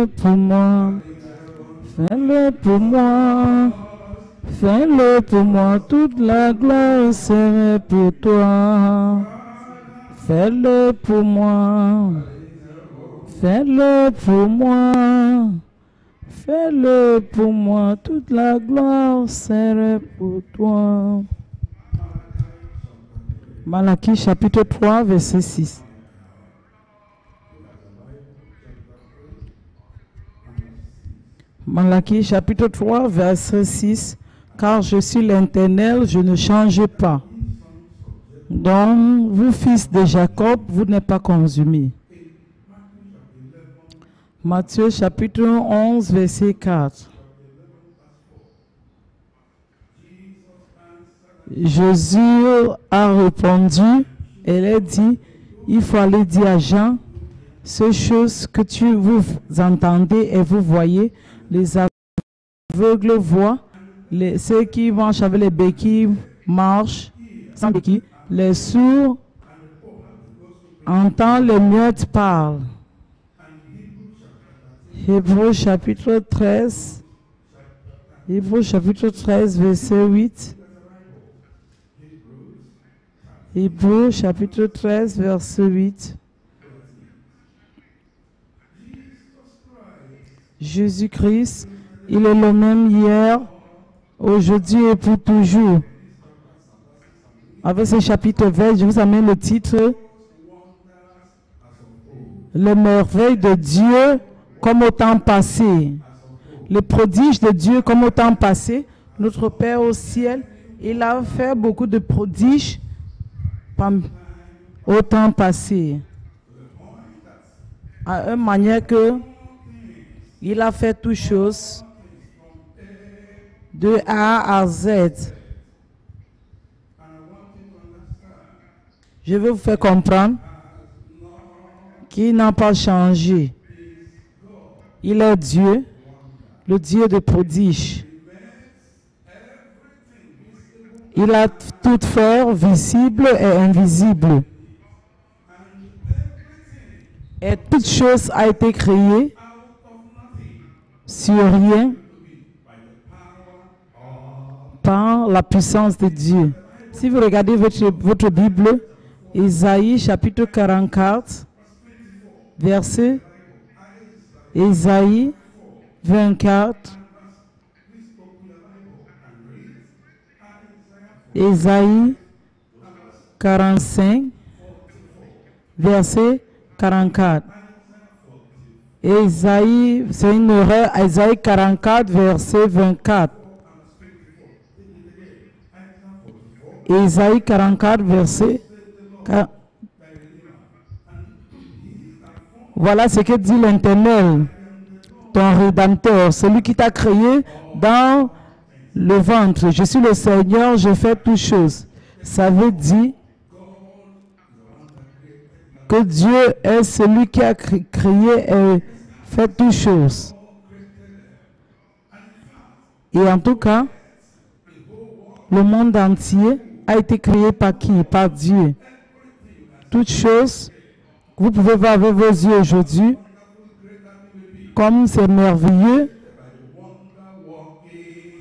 Fais-le pour moi. Fais-le pour moi. Fais-le pour moi. Toute la gloire serait pour toi. Fais-le pour moi. Fais-le pour moi. Fais-le pour moi. Toute la gloire serait pour toi. Malachie chapitre 3, verset 6. Malachie chapitre 3, verset 6. Car je suis l'Éternel, je ne change pas. Donc, vous fils de Jacob, vous n'êtes pas consumés. Matthieu chapitre 11, verset 4. Jésus a répondu, elle a dit, il faut aller dire à Jean, ces choses que vous entendez et vous voyez, les aveugles voient, ceux qui marchent avec les béquilles marchent sans béquilles, les sourds entendent, les muettes parlent. Hébreux chapitre 13, verset 8. Hébreux chapitre 13, verset 8. Jésus-Christ, il est le même hier, aujourd'hui et pour toujours. Avec ce chapitre 20, je vous amène le titre « Les merveilles de Dieu comme au temps passé ». Les prodiges de Dieu comme au temps passé. Notre Père au ciel, il a fait beaucoup de prodiges au temps passé. À une manière que il a fait toutes choses de A à Z. Je vais vous faire comprendre qu'il n'a pas changé. Il est Dieu, le Dieu de prodiges. Il a tout fait, visible et invisible. Et toute chose a été créée sur rien par la puissance de Dieu. Si vous regardez votre Bible, Isaïe chapitre 44, verset Isaïe 24, Isaïe 45, verset 44. Isaïe, c'est une erreur, Isaïe 44, verset 24. Isaïe 44, verset 4. Voilà ce que dit l'Éternel, ton Rédempteur, celui qui t'a créé dans le ventre. Je suis le Seigneur, je fais toutes choses. Ça veut dire que Dieu est celui qui a créé et fait toutes choses. Et en tout cas, le monde entier a été créé par qui? Par Dieu. Toutes choses, vous pouvez voir avec vos yeux aujourd'hui, comme c'est merveilleux,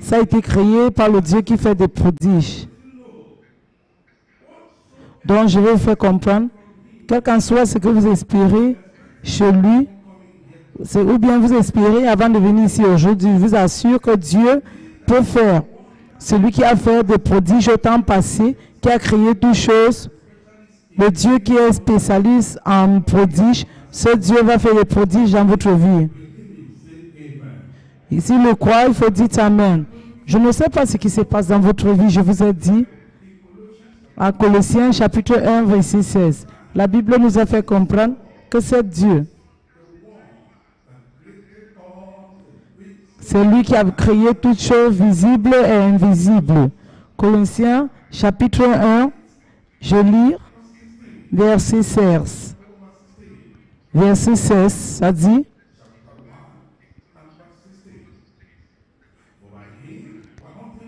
ça a été créé par le Dieu qui fait des prodiges. Donc je vais vous faire comprendre, quel qu'en soit ce que vous espérez chez lui, ou bien vous espérez avant de venir ici aujourd'hui, je vous assure que Dieu peut faire. Celui qui a fait des prodiges au temps passé, qui a créé toutes choses, le Dieu qui est spécialiste en prodiges, ce Dieu va faire des prodiges dans votre vie. Et s'il le croit, il faut dire Amen. Je ne sais pas ce qui se passe dans votre vie, je vous ai dit, à Colossiens chapitre 1, verset 16. La Bible nous a fait comprendre que c'est Dieu. C'est lui qui a créé toutes choses visibles et invisibles. Colossiens chapitre 1, je lis verset 16. Verset 16, ça dit,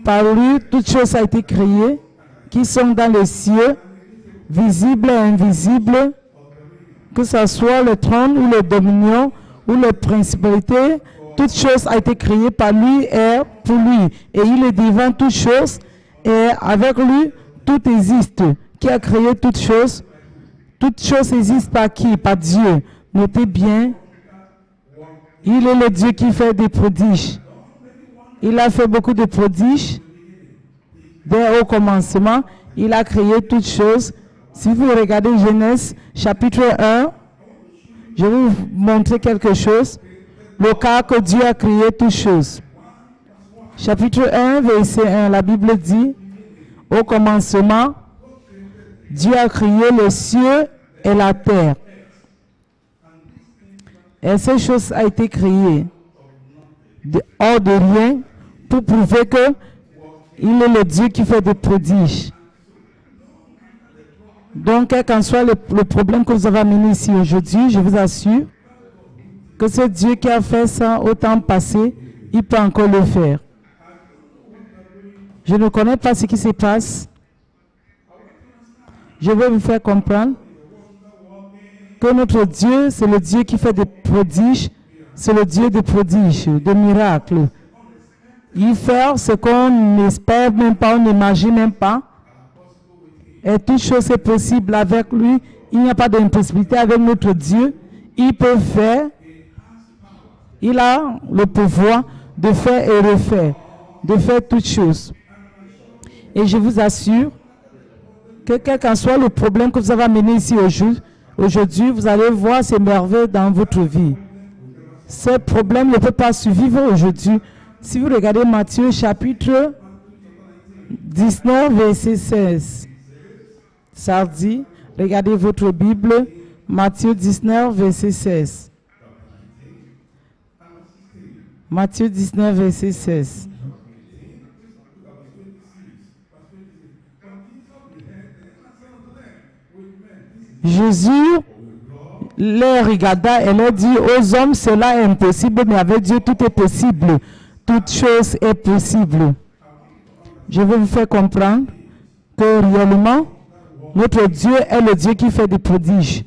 par lui, toutes choses ont été créées, qui sont dans les cieux, visibles et invisibles, que ce soit le trône ou le dominion, ou les principalités, toute chose a été créée par lui et pour lui. Et il est devant toute chose et avec lui, tout existe. Qui a créé toute chose? Toute chose existe par qui? Par Dieu. Notez bien, il est le Dieu qui fait des prodiges. Il a fait beaucoup de prodiges. Dès au commencement, il a créé toutes choses. Si vous regardez Genèse chapitre 1, je vais vous montrer quelque chose. Le cas que Dieu a créé toutes choses. Chapitre 1, verset 1, la Bible dit, au commencement, Dieu a créé les cieux et la terre. Et ces choses ont été créées hors de rien pour prouver que il est le Dieu qui fait des prodiges. Donc, quel qu'en soit le problème que vous avez amené ici aujourd'hui, je vous assure que ce Dieu qui a fait ça au temps passé, il peut encore le faire. Je ne connais pas ce qui se passe. Je vais vous faire comprendre que notre Dieu, c'est le Dieu qui fait des prodiges, c'est le Dieu des prodiges, des miracles. Il fait ce qu'on n'espère même pas, on n'imagine même pas. Et toute chose est possible avec lui. Il n'y a pas d'impossibilité avec notre Dieu. Il peut faire. Il a le pouvoir de faire et refaire, de faire toutes choses. Et je vous assure que quel qu'en soit le problème que vous avez amené ici aujourd'hui, vous allez voir ces merveilles dans votre vie. Ces problèmes ne peuvent pas survivre aujourd'hui. Si vous regardez Matthieu chapitre 19, verset 16, ça dit, regardez votre Bible, Matthieu 19, verset 16. Matthieu 19, verset 16. Jésus les regarda et leur dit, aux hommes cela est impossible, mais avec Dieu tout est possible. Toute chose est possible. Je vais vous faire comprendre que réellement, notre Dieu est le Dieu qui fait des prodiges,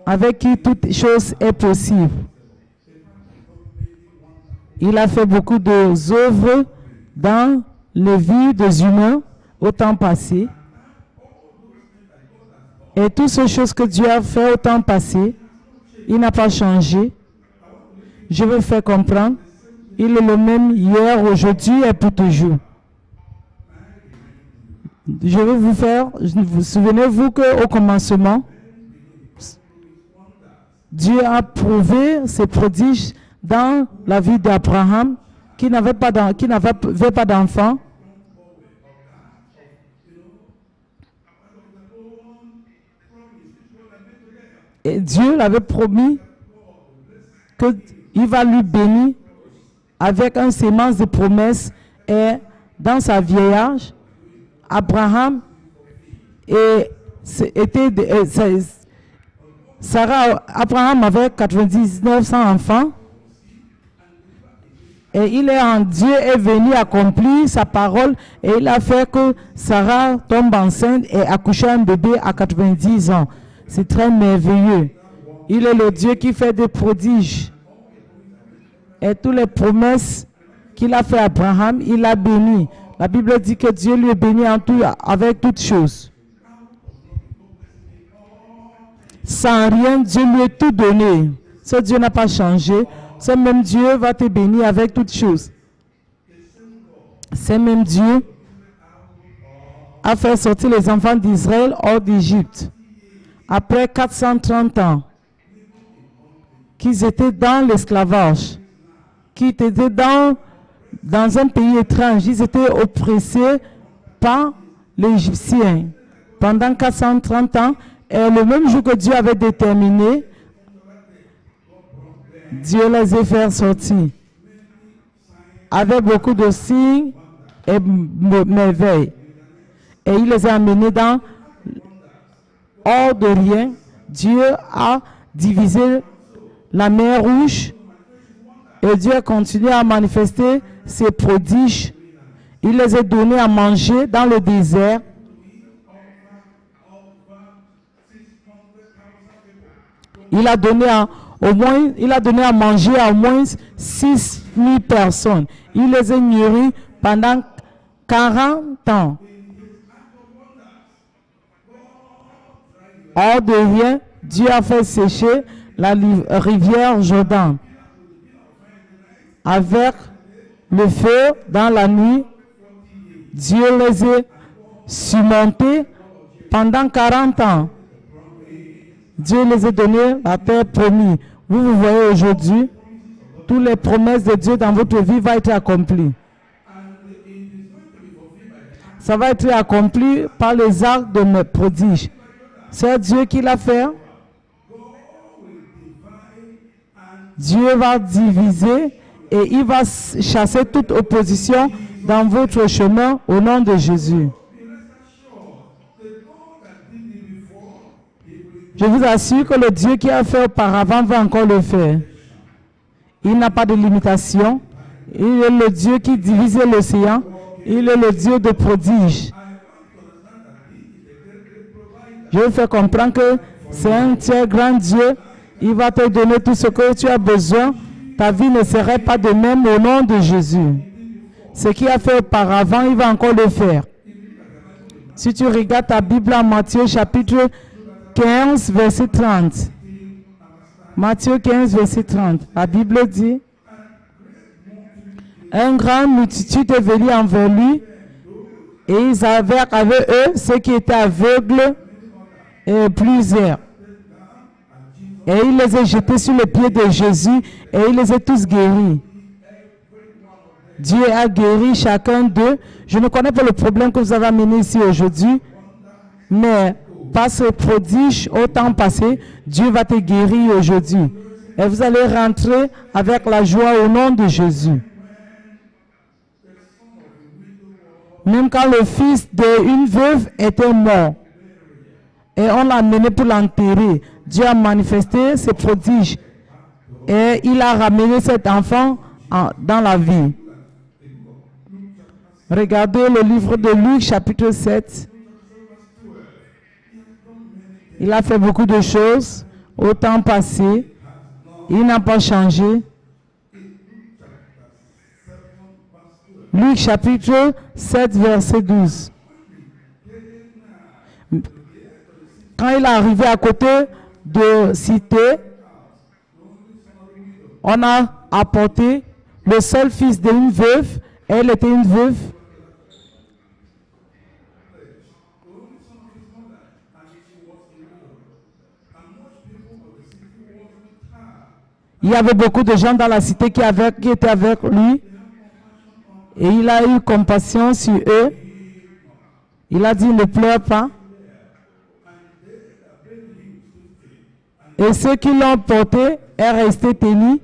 avec qui toute chose est possible. Il a fait beaucoup d'œuvres dans les vies des humains au temps passé. Et toutes ces choses que Dieu a fait au temps passé, il n'a pas changé. Je vais vous faire comprendre. Il est le même hier, aujourd'hui et pour toujours. Je vais vous faire, vous souvenez-vous qu'au commencement, Dieu a prouvé ses prodiges dans la vie d'Abraham, qui n'avait pas d'enfant. Et Dieu l'avait promis qu'il va lui bénir avec un sémence de promesses. Et dans sa vieillage, Abraham Abraham avait 99 enfants. Et Dieu est venu accomplir sa parole et il a fait que Sarah tombe enceinte et accouche un bébé à 90 ans. C'est très merveilleux. Il est le Dieu qui fait des prodiges. Et toutes les promesses qu'il a fait à Abraham, il a béni. La Bible dit que Dieu lui est béni en tout, avec toutes choses. Sans rien, Dieu lui a tout donné. Ce Dieu n'a pas changé. Ce même Dieu va te bénir avec toutes choses. Ce même Dieu a fait sortir les enfants d'Israël hors d'Égypte. Après 430 ans, qu'ils étaient dans l'esclavage, qu'ils étaient dans un pays étrange, ils étaient oppressés par les Égyptiens pendant 430 ans. Et le même jour que Dieu avait déterminé, Dieu les a fait sortir avec beaucoup de signes et merveilles. Et il les a amenés dans hors de rien. Dieu a divisé la mer Rouge et Dieu a continué à manifester ses prodiges. Il les a donnés à manger dans le désert. Il a donné Au moins, il a donné à manger à au moins 6000 personnes. Il les a nourris pendant 40 ans. Hors de rien, Dieu a fait sécher la rivière Jordan avec le feu dans la nuit. Dieu les a surmontés pendant 40 ans. Dieu les a donné la terre promise. Vous voyez aujourd'hui, toutes les promesses de Dieu dans votre vie vont être accomplies. Ça va être accompli par les actes de mes prodiges. C'est Dieu qui l'a fait. Dieu va diviser et il va chasser toute opposition dans votre chemin au nom de Jésus. Je vous assure que le Dieu qui a fait auparavant va encore le faire. Il n'a pas de limitation. Il est le Dieu qui divise l'océan. Il est le Dieu de prodiges. Je vous fais comprendre que c'est un très grand Dieu. Il va te donner tout ce que tu as besoin. Ta vie ne serait pas de même au nom de Jésus. Ce qu'il a fait auparavant, il va encore le faire. Si tu regardes ta Bible en Matthieu chapitre 15, verset 30. Matthieu 15, verset 30. La Bible dit, une grande multitude est venue envers lui et ils avaient avec eux ceux qui étaient aveugles et plusieurs. Et il les a jetés sur les pieds de Jésus et il les a tous guéris. Dieu a guéri chacun d'eux. Je ne connais pas le problème que vous avez amené ici aujourd'hui, mais par ce prodige au temps passé, Dieu va te guérir aujourd'hui. Et vous allez rentrer avec la joie au nom de Jésus. Même quand le fils d'une veuve était mort, et on l'a amené pour l'enterrer, Dieu a manifesté ses prodiges. Et il a ramené cet enfant dans la vie. Regardez le livre de Luc, chapitre 7. Il a fait beaucoup de choses au temps passé. Il n'a pas changé. Luc, chapitre 7, verset 12. Quand il est arrivé à côté de Cité, on a apporté le seul fils d'une veuve. Elle était une veuve. Il y avait beaucoup de gens dans la cité qui étaient avec lui. Et il a eu compassion sur eux. Il a dit, ne pleure pas. Et ceux qui l'ont porté est resté tenu.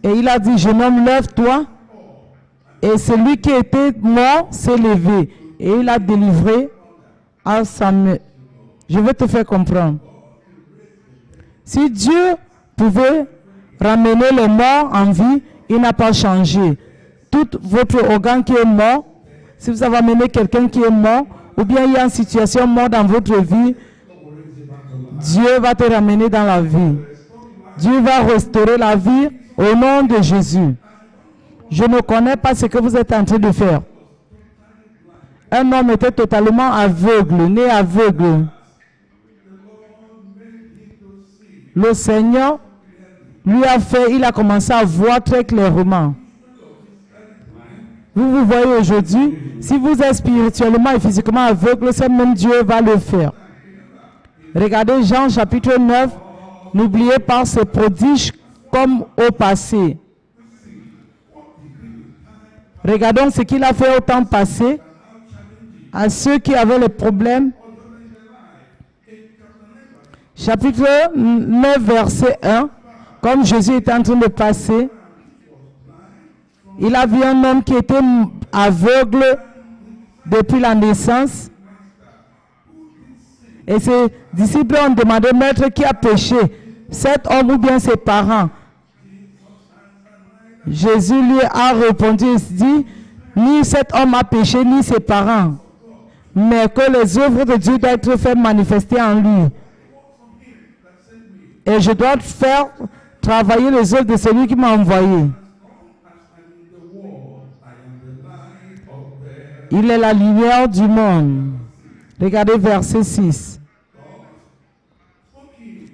Et il a dit, jeune homme, lève-toi. Et celui qui était mort s'est levé. Et il a délivré à sa main. Je vais te faire comprendre. Si Dieu pouvait ramener les morts en vie, il n'a pas changé. Tout votre organe qui est mort, si vous avez amené quelqu'un qui est mort, ou bien il y a une situation mort dans votre vie, Dieu va te ramener dans la vie. Dieu va restaurer la vie au nom de Jésus. Je ne connais pas ce que vous êtes en train de faire. Un homme était totalement aveugle, né aveugle. Le Seigneur lui a fait, il a commencé à voir très clairement. Vous voyez aujourd'hui, si vous êtes spirituellement et physiquement aveugle, c'est même Dieu va le faire. Regardez Jean chapitre 9, n'oubliez pas ce prodige comme au passé. Regardons ce qu'il a fait au temps passé à ceux qui avaient les problèmes. Chapitre 9, verset 1, comme Jésus était en train de passer, il a vu un homme qui était aveugle depuis la naissance. Et ses disciples ont demandé, maître, qui a péché, cet homme ou bien ses parents? Jésus lui a répondu, il dit, ni cet homme a péché, ni ses parents, mais que les œuvres de Dieu doivent être faites manifester en lui. Et je dois faire travailler les œuvres de celui qui m'a envoyé. Il est la lumière du monde. Regardez verset 6.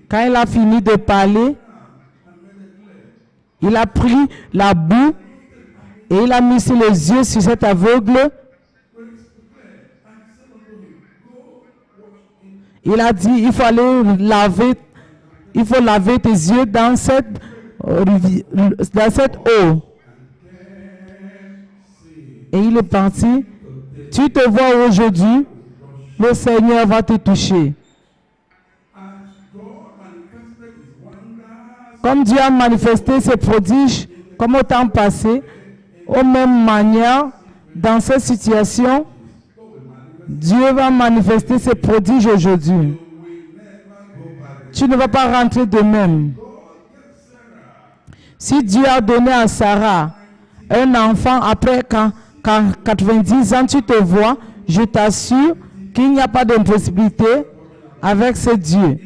Quand il a fini de parler, il a pris la boue et il a mis les yeux sur cet aveugle. Il a dit, il faut aller laver, il faut laver tes yeux dans cette eau. Et il est parti. Tu te vois aujourd'hui, le Seigneur va te toucher. Comme Dieu a manifesté ses prodiges, comme au temps passé, aux mêmes manières, dans cette situation, Dieu va manifester ses prodiges aujourd'hui. Tu ne vas pas rentrer de même. Si Dieu a donné à Sarah un enfant après 90 ans, tu te vois, je t'assure qu'il n'y a pas d'impossibilité avec ce Dieu.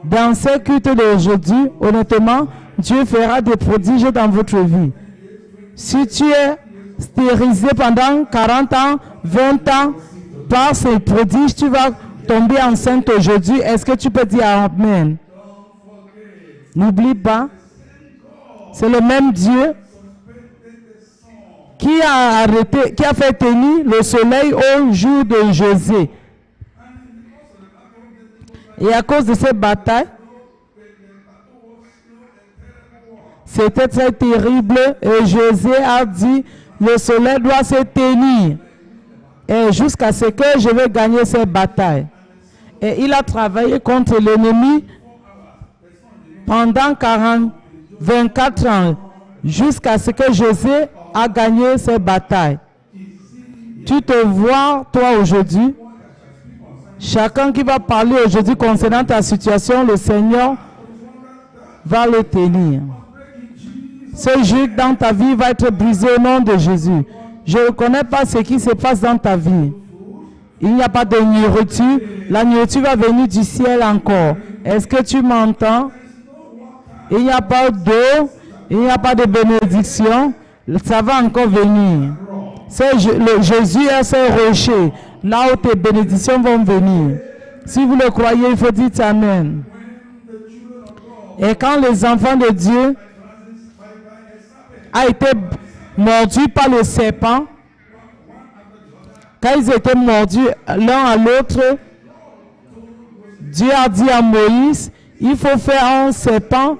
Dans ce culte d'aujourd'hui, honnêtement, Dieu fera des prodiges dans votre vie. Si tu es stérilisé pendant 40 ans, 20 ans, par ces prodiges, tu vas tomber enceinte aujourd'hui. Est-ce que tu peux dire Amen? N'oublie pas, c'est le même Dieu qui a arrêté, qui a fait tenir le soleil au jour de José. Et à cause de cette bataille, c'était très terrible. Et José a dit, le soleil doit se tenir. Et jusqu'à ce que je vais gagner cette bataille. Et il a travaillé contre l'ennemi pendant 24 ans. Jusqu'à ce que José a gagné cette bataille. Tu te vois, toi, aujourd'hui. Chacun qui va parler aujourd'hui concernant ta situation, le Seigneur va le tenir. Ce joug dans ta vie va être brisé au nom de Jésus. Je ne connais pas ce qui se passe dans ta vie. Il n'y a pas de nourriture. La nourriture va venir du ciel encore. Est-ce que tu m'entends? Il n'y a pas d'eau. Il n'y a pas de bénédiction. Ça va encore venir. Jésus est ce rocher. Là où tes bénédictions vont venir. Si vous le croyez, il faut dire Amen. Et quand les enfants de Dieu ont été mordus par le serpent, quand ils étaient mordus l'un à l'autre, Dieu a dit à Moïse, il faut faire un serpent,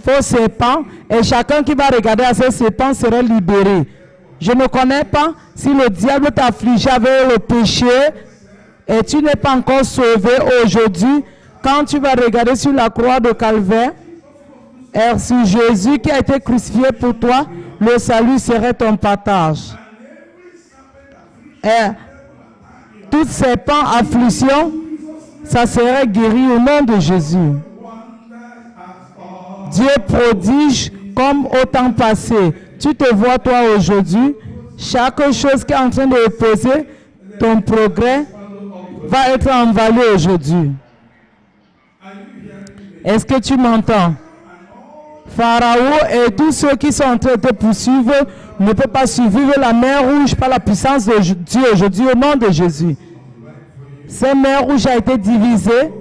faux serpent, et chacun qui va regarder à ce serpent sera libéré. Je ne connais pas si le diable t'a affligé avec le péché et tu n'es pas encore sauvé aujourd'hui. Quand tu vas regarder sur la croix de Calvaire, et sur Jésus qui a été crucifié pour toi, le salut serait ton partage. Et toute serpent affliction, ça serait guéri au nom de Jésus. Dieu prodige comme au temps passé. Tu te vois toi aujourd'hui, chaque chose qui est en train de opposer ton progrès va être envahi aujourd'hui. Est-ce que tu m'entends? Pharaon et tous ceux qui sont en train de te poursuivre ne peuvent pas survivre la mer Rouge par la puissance de Dieu aujourd'hui au nom de Jésus. Cette mer Rouge a été divisée.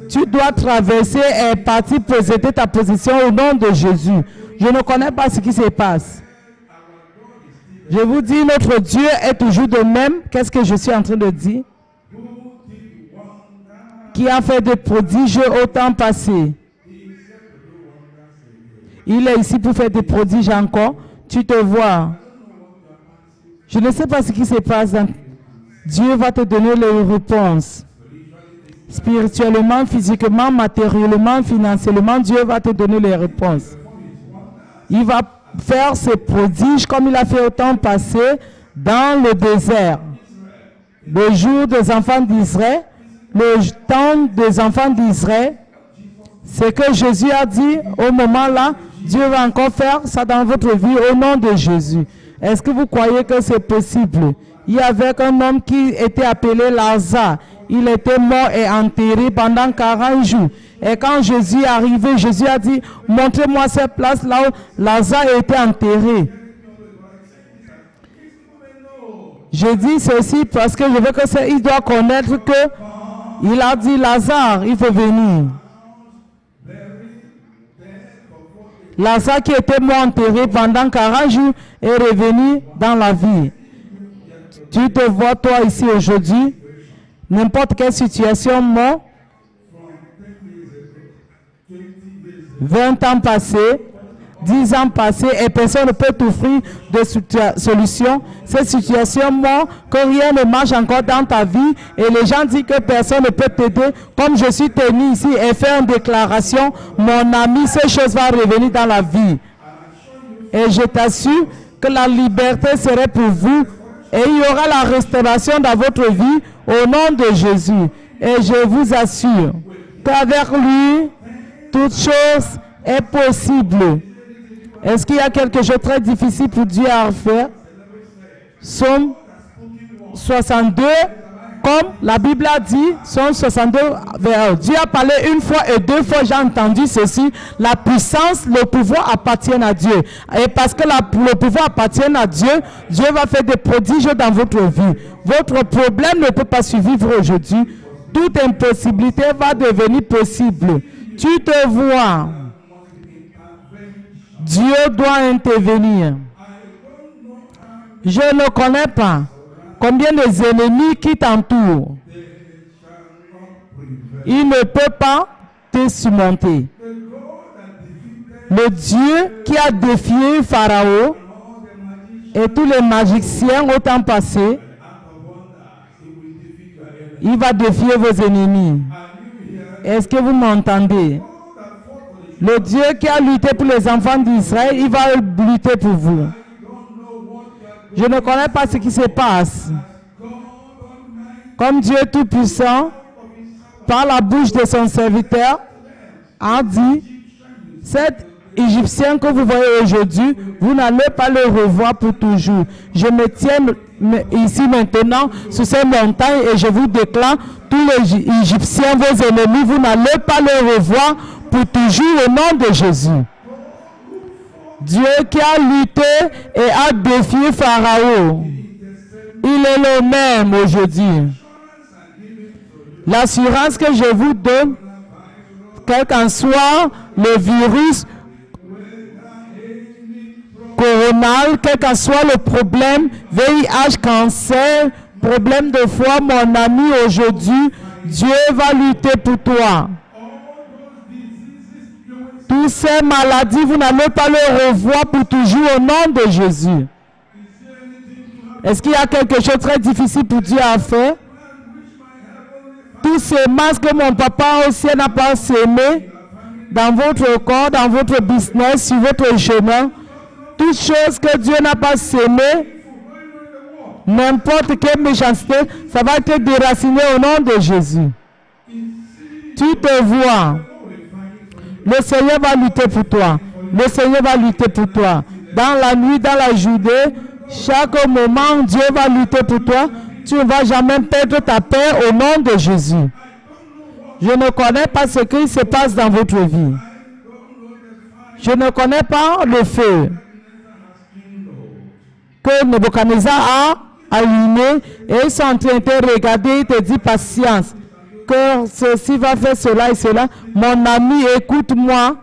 Tu dois traverser et partir posséder ta position au nom de Jésus. Je ne connais pas ce qui se passe. Je vous dis, notre Dieu est toujours de même. Qu'est-ce que je suis en train de dire? Qui a fait des prodiges au temps passé. Il est ici pour faire des prodiges encore. Tu te vois. Je ne sais pas ce qui se passe. Dieu va te donner les réponses. Spirituellement, physiquement, matériellement, financièrement, Dieu va te donner les réponses. Il va faire ses prodiges comme il a fait au temps passé dans le désert. Le jour des enfants d'Israël, le temps des enfants d'Israël, ce que Jésus a dit au moment là, Dieu va encore faire ça dans votre vie au nom de Jésus. Est-ce que vous croyez que c'est possible? Il y avait un homme qui était appelé Lazare. Il était mort et enterré pendant 40 jours. Et quand Jésus est arrivé, Jésus a dit, montrez-moi cette place là où Lazare était enterré. Je dis ceci parce que je veux que il doit connaître que il a dit, Lazare, il faut venir. Lazare qui était mort enterré pendant 40 jours est revenu dans la vie. Tu te vois toi ici aujourd'hui, n'importe quelle situation mort, 20 ans passés, 10 ans passés, et personne ne peut t'offrir de solution. Cette situation mort, que rien ne marche encore dans ta vie, et les gens disent que personne ne peut t'aider. Comme je suis tenu ici et faire une déclaration, mon ami, ces choses vont revenir dans la vie. Et je t'assure que la liberté serait pour vous, et il y aura la restauration dans votre vie au nom de Jésus. Et je vous assure qu'avec lui, toute chose est possible. Est-ce qu'il y a quelque chose de très difficile pour Dieu à faire? Somme 62, comme la Bible a dit, Somme 62, Dieu a parlé une fois et deux fois, j'ai entendu ceci, la puissance, le pouvoir appartiennent à Dieu. Et parce que le pouvoir appartient à Dieu, Dieu va faire des prodiges dans votre vie. Votre problème ne peut pas survivre aujourd'hui. Toute impossibilité va devenir possible. Tu te vois. Dieu doit intervenir. Je ne connais pas combien des ennemis qui t'entourent. Il ne peut pas te surmonter. Le Dieu qui a défié Pharaon et tous les magiciens au temps passé, il va défier vos ennemis. Est-ce que vous m'entendez? Le Dieu qui a lutté pour les enfants d'Israël, il va lutter pour vous. Je ne connais pas ce qui se passe. Comme Dieu Tout-Puissant, par la bouche de son serviteur, a dit, cet Égyptien que vous voyez aujourd'hui, vous n'allez pas le revoir pour toujours. Je me tiens ici maintenant sur ces montagnes et je vous déclare, tous les Égyptiens, vos ennemis, vous n'allez pas le revoir pour toujours au nom de Jésus. Dieu qui a lutté et a défié Pharaon, il est le même aujourd'hui. L'assurance que je vous donne, quel qu'en soit le virus coronal, quel qu'en soit le problème, VIH, cancer, problème de foi, mon ami, aujourd'hui, Dieu va lutter pour toi. Toutes ces maladies, vous n'allez pas les revoir pour toujours au nom de Jésus. Est-ce qu'il y a quelque chose de très difficile pour Dieu à faire? Tous ces masques que mon papa aussi n'a pas sémé dans votre corps, dans votre business, sur votre chemin, toutes choses que Dieu n'a pas sémé, n'importe quelle méchanceté, ça va être déraciné au nom de Jésus. Tu te vois. Le Seigneur va lutter pour toi. Le Seigneur va lutter pour toi. Dans la nuit, dans la journée, chaque moment, Dieu va lutter pour toi. Tu ne vas jamais perdre ta paix au nom de Jésus. Je ne connais pas ce qui se passe dans votre vie. Je ne connais pas le feu que Nebuchadnezzar a allumé et ils sont en train de te regarder, il te dit patience, que ceci va faire cela et cela. Mon ami, écoute-moi.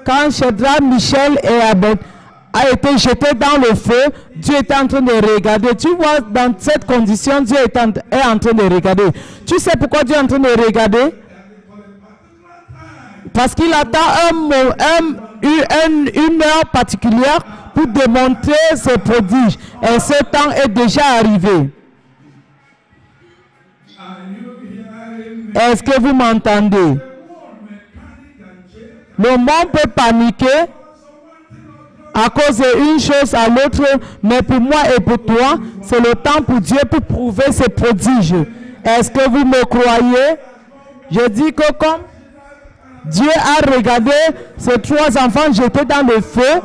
Quand Shadrach, Michel et Abed a été jeté dans le feu, Dieu est en train de regarder. Tu vois, dans cette condition, Dieu est en train de regarder. Tu sais pourquoi Dieu est en train de regarder? Parce qu'il attend une heure particulière pour démontrer ses prodiges. Et ce temps est déjà arrivé. Est-ce que vous m'entendez? Le monde peut paniquer à cause d'une chose à l'autre, mais pour moi et pour toi, c'est le temps pour Dieu pour prouver ses prodiges. Est-ce que vous me croyez? Je dis que comme Dieu a regardé ces trois enfants jetés dans le feu,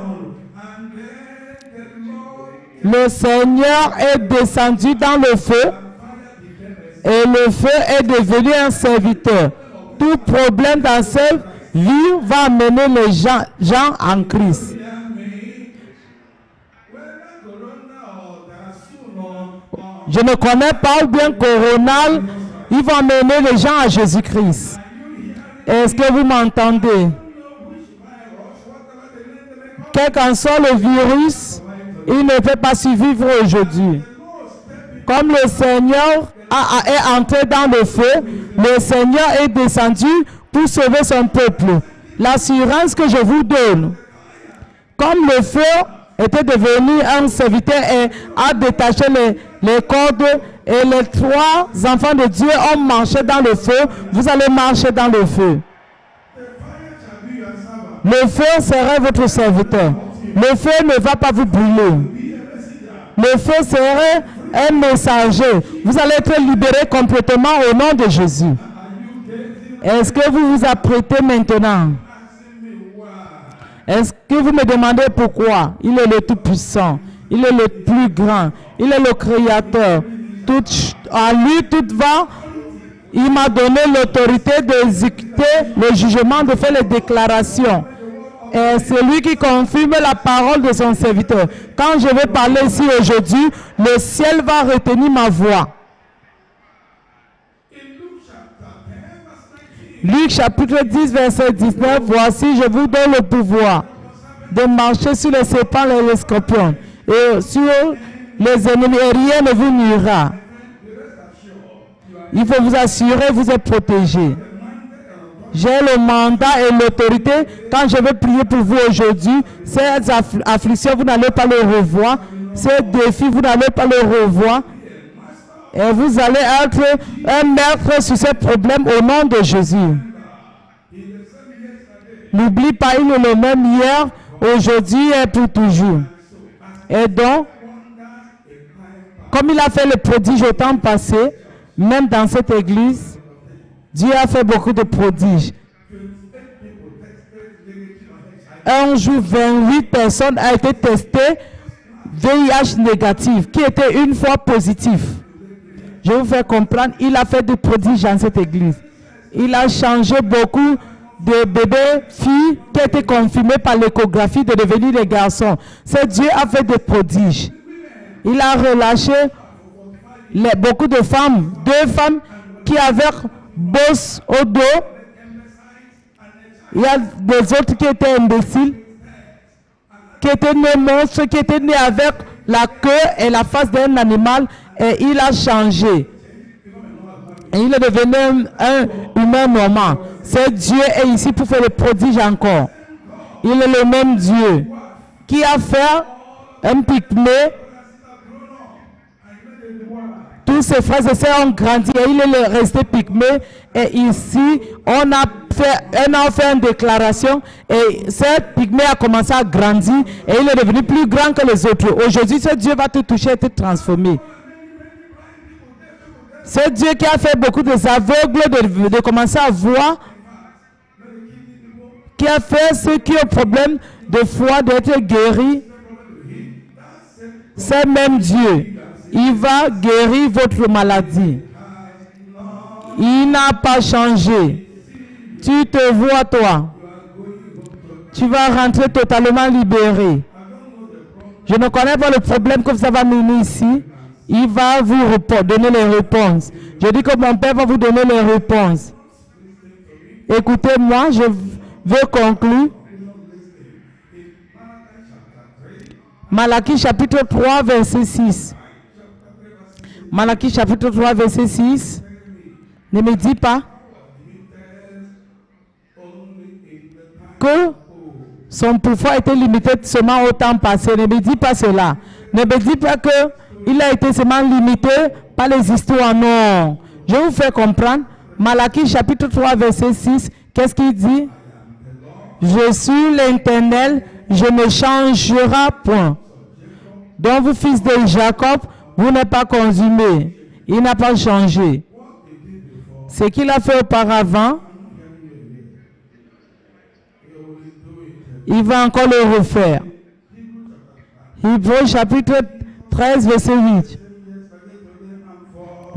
le Seigneur est descendu dans le feu Et le feu est devenu un serviteur. Tout problème dans cette vie va amener les gens en Christ. Je ne connais pas, ou bien coronal, ils vont amener les gens à Jésus-Christ. Est-ce que vous m'entendez? Quel qu'en soit le virus, il ne peut pas survivre aujourd'hui. Comme le Seigneur est entré dans le feu, le Seigneur est descendu pour sauver son peuple. L'assurance que je vous donne, comme le feu était devenu un serviteur et a détaché les cordes, et les 3 enfants de Dieu ont marché dans le feu, vous allez marcher dans le feu. Le feu sera votre serviteur. Le feu ne va pas vous brûler. Le feu sera un messager. Vous allez être libéré complètement au nom de Jésus. Est-ce que vous vous apprêtez maintenant? Est-ce que vous me demandez pourquoi? Il est le Tout-Puissant. Il est le plus grand. Il est le Créateur. À lui, tout va. Il m'a donné l'autorité d'exécuter le jugement, de faire les déclarations. Et c'est lui qui confirme la parole de son serviteur. Quand je vais parler ici aujourd'hui, le ciel va retenir ma voix. Luc chapitre 10, verset 19. Voici, je vous donne le pouvoir de marcher sur les serpents et les scorpions, et sur les ennemis, et rien ne vous nuira. Il faut vous assurer, vous êtes protégé. J'ai le mandat et l'autorité. Quand je vais prier pour vous aujourd'hui, ces afflictions, vous n'allez pas les revoir. Ces défis, vous n'allez pas les revoir. Et vous allez être un maître sur ces problèmes au nom de Jésus. N'oublie pas, il est le même hier, aujourd'hui et pour toujours. Et donc, comme il a fait le prodige au temps passé, même dans cette église, Dieu a fait beaucoup de prodiges. Un jour, 28 personnes ont été testées VIH négatif, qui était une fois positif. Je vous fais comprendre, il a fait des prodiges dans cette église. Il a changé beaucoup de bébés, filles qui étaient confirmés par l'échographie de devenir des garçons. C'est Dieu a fait des prodiges. Il a relâché beaucoup de femmes, 2 femmes qui avaient bosse au dos. Il y a des autres qui étaient imbéciles, qui étaient nés monstres, qui étaient nés avec la queue et la face d'un animal, et il a changé. Et il est devenu un humain normal. C'est Dieu est ici pour faire le prodige encore. Il est le même Dieu qui a fait un pygmée. Tous ses frères et sœurs ont grandi et il est resté pygmée. Et ici, on a fait une déclaration et ce pygmée a commencé à grandir et il est devenu plus grand que les autres. Aujourd'hui, ce Dieu va te toucher et te transformer. C'est Dieu qui a fait beaucoup des aveugles de commencer à voir, qui a fait ceux qui ont problème de foi d'être guéris. C'est même Dieu. Il va guérir votre maladie. Il n'a pas changé. Tu te vois toi. Tu vas rentrer totalement libéré. Je ne connais pas le problème que vous avez amené ici. Il va vous donner les réponses. Je dis que mon Père va vous donner les réponses. Écoutez-moi, je veux conclure. Malachie chapitre 3, verset 6. Malachie chapitre 3, verset 6. Ne me dis pas que son pouvoir était limité seulement au temps passé. Ne me dis pas cela. Ne me dis pas qu'il a été seulement limité par les histoires. Non. Je vous fais comprendre. Malachie chapitre 3, verset 6. Qu'est-ce qu'il dit? Je suis l'Éternel, je ne changerai point. Donc vous, fils de Jacob, vous n'êtes pas consumés. Il n'a pas changé. Ce qu'il a fait auparavant, il va encore le refaire. Hébreux chapitre 13, verset 8.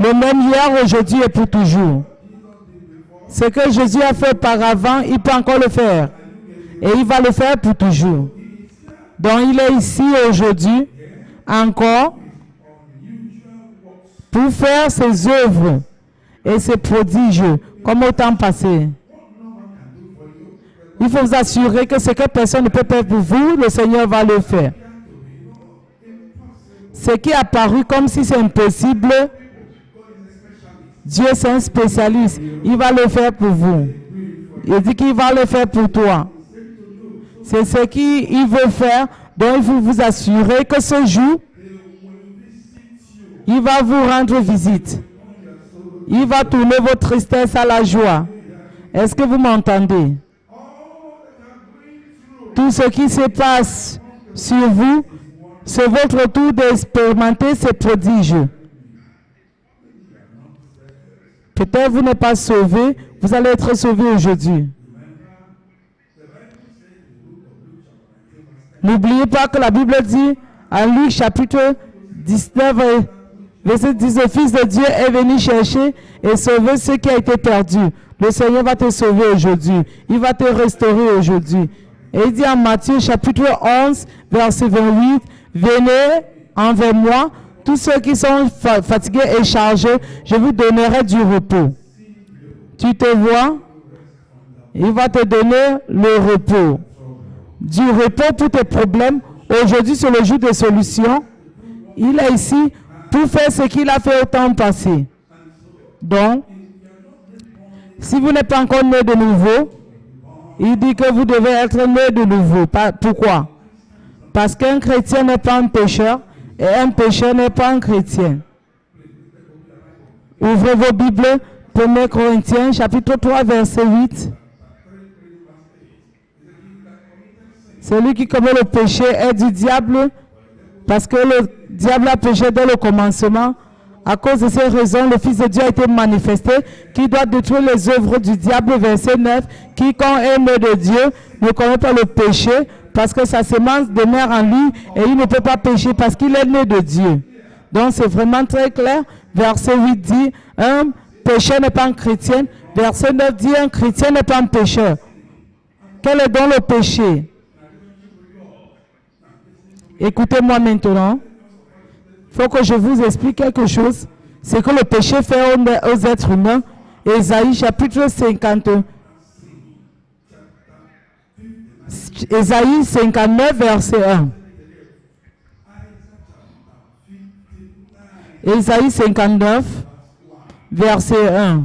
Le même hier, aujourd'hui et pour toujours. Ce que Jésus a fait auparavant, il peut encore le faire. Et il va le faire pour toujours. Donc il est ici aujourd'hui, encore, pour faire ses œuvres et ses prodiges, comme au temps passé. Il faut vous assurer que ce que personne ne peut faire pour vous, le Seigneur va le faire. Ce qui est apparu comme si c'est impossible, Dieu c'est un spécialiste. Il va le faire pour vous. Il dit qu'il va le faire pour toi. C'est ce qu'il veut faire. Donc il faut vous assurer que ce jour, il va vous rendre visite. Il va tourner votre tristesse à la joie. Est-ce que vous m'entendez? Tout ce qui se passe sur vous, c'est votre tour d'expérimenter ces prodiges. Peut-être vous n'êtes pas sauvé, vous allez être sauvé aujourd'hui. N'oubliez pas que la Bible dit, en Luc chapitre 19, verset 10, le Fils de Dieu est venu chercher et sauver ce qui a été perdu. Le Seigneur va te sauver aujourd'hui. Il va te restaurer aujourd'hui. Et il dit en Matthieu chapitre 11, verset 28, « Venez envers moi, tous ceux qui sont fatigués et chargés, je vous donnerai du repos. » Tu te vois? Il va te donner le repos. Du repos pour tes problèmes. Aujourd'hui, c'est le jour de solution. Il est ici pour faire ce qu'il a fait au temps passé. Donc, si vous n'êtes pas encore né de nouveau, il dit que vous devez être né de nouveau. Pourquoi? Parce qu'un chrétien n'est pas un pécheur et un pécheur n'est pas un chrétien. Ouvrez vos Bibles, 1 Corinthiens, chapitre 3, verset 8. Celui qui commet le péché est du diable, parce que le diable a péché dès le commencement. À cause de ces raisons, le Fils de Dieu a été manifesté, qui doit détruire les œuvres du diable, verset 9. Quiconque est né de Dieu ne commet pas le péché, parce que sa semence demeure en lui, et il ne peut pas pécher parce qu'il est né de Dieu. Donc c'est vraiment très clair. Verset 8 dit, un pécheur n'est pas un chrétien. Verset 9 dit, un chrétien n'est pas un pécheur. Quel est donc le péché? Écoutez-moi maintenant. Il faut que je vous explique quelque chose. C'est que le péché fait aux êtres humains. Ésaïe chapitre 50. Ésaïe 59 verset 1. Ésaïe 59 verset 1.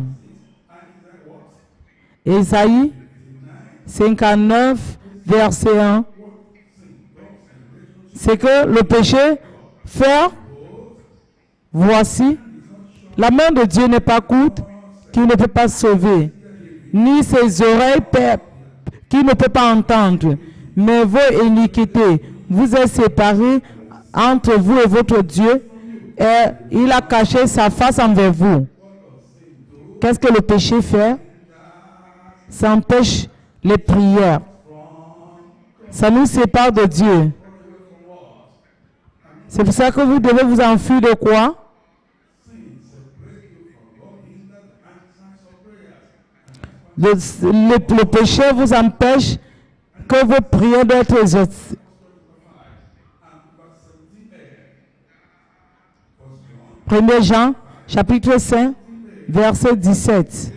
Ésaïe 59 verset 1. C'est que le péché fait. Voici, la main de Dieu n'est pas courte, qui ne peut pas sauver, ni ses oreilles qui ne peut pas entendre, mais vos iniquités vous êtes séparés entre vous et votre Dieu, et il a caché sa face envers vous. Qu'est-ce que le péché fait? Ça empêche les prières. Ça nous sépare de Dieu. C'est pour ça que vous devez vous enfuir de quoi? Le péché vous empêche que vos prières doivent être exaucées. 1 Jean, chapitre 5, verset 17.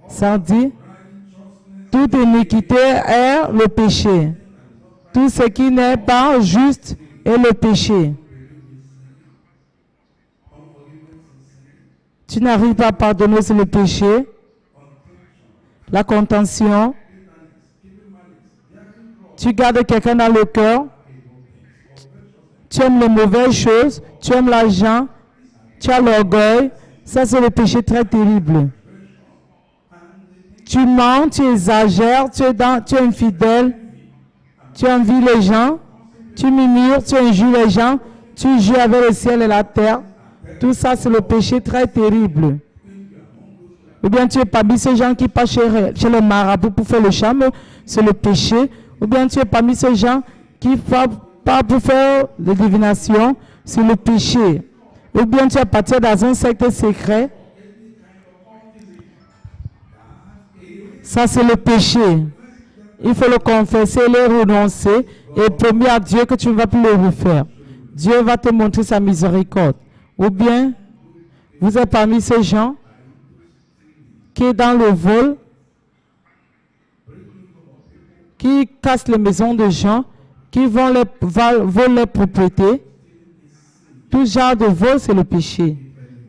Ça dit, toute iniquité est le péché. Tout ce qui n'est pas juste est le péché. Tu n'arrives pas à pardonner sur le péché, la contention. Tu gardes quelqu'un dans le cœur. Tu aimes les mauvaises choses. Tu aimes l'argent. Tu as l'orgueil. Ça, c'est le péché très terrible. Tu mens, tu exagères, tu es infidèle. Tu envies les gens. Tu murmures, tu injures les gens. Tu joues avec le ciel et la terre. Tout ça, c'est le péché très terrible. Ou bien tu es parmi ces gens qui passent chez les marabouts pour faire le charme, c'est le péché. Ou bien tu es parmi ces gens qui partent pour faire des divinations, c'est le péché. Ou bien tu es parti dans un secte secret, Ça, c'est le péché. Il faut le confesser, le renoncer et promettre à Dieu que tu ne vas plus le refaire. Dieu va te montrer sa miséricorde. Ou bien, vous êtes parmi ces gens qui est dans le vol, qui cassent les maisons de gens, qui vont voler les propriétés. Tout genre de vol, c'est le péché.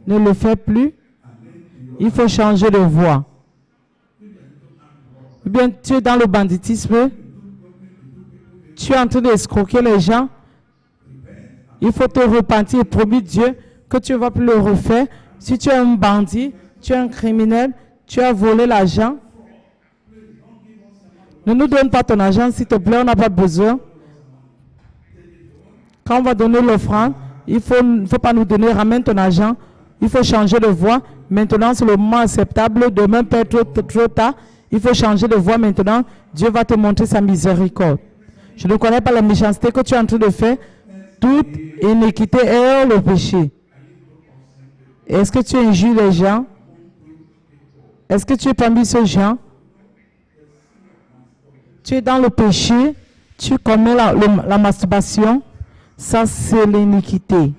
Ne le fais plus. Il faut changer de voie. Ou bien tu es dans le banditisme, tu es en train d'escroquer les gens. Il faut te repentir et promettre Dieu que tu ne vas plus le refaire. Si tu es un bandit, tu es un criminel, tu as volé l'argent, ne nous donne pas ton argent, s'il te plaît, on n'a pas besoin. Quand on va donner l'offrande, il ne faut pas nous donner, ramène ton argent. Il faut changer de voie. Maintenant, c'est le moment acceptable. Demain peut être trop tard. Il faut changer de voie maintenant. Dieu va te montrer sa miséricorde. Je ne connais pas la méchanceté que tu es en train de faire. Toute iniquité est le péché. Est-ce que tu injures les gens? Est-ce que tu es parmi ces gens? Tu es dans le péché. Tu commets la masturbation. Ça, c'est l'iniquité.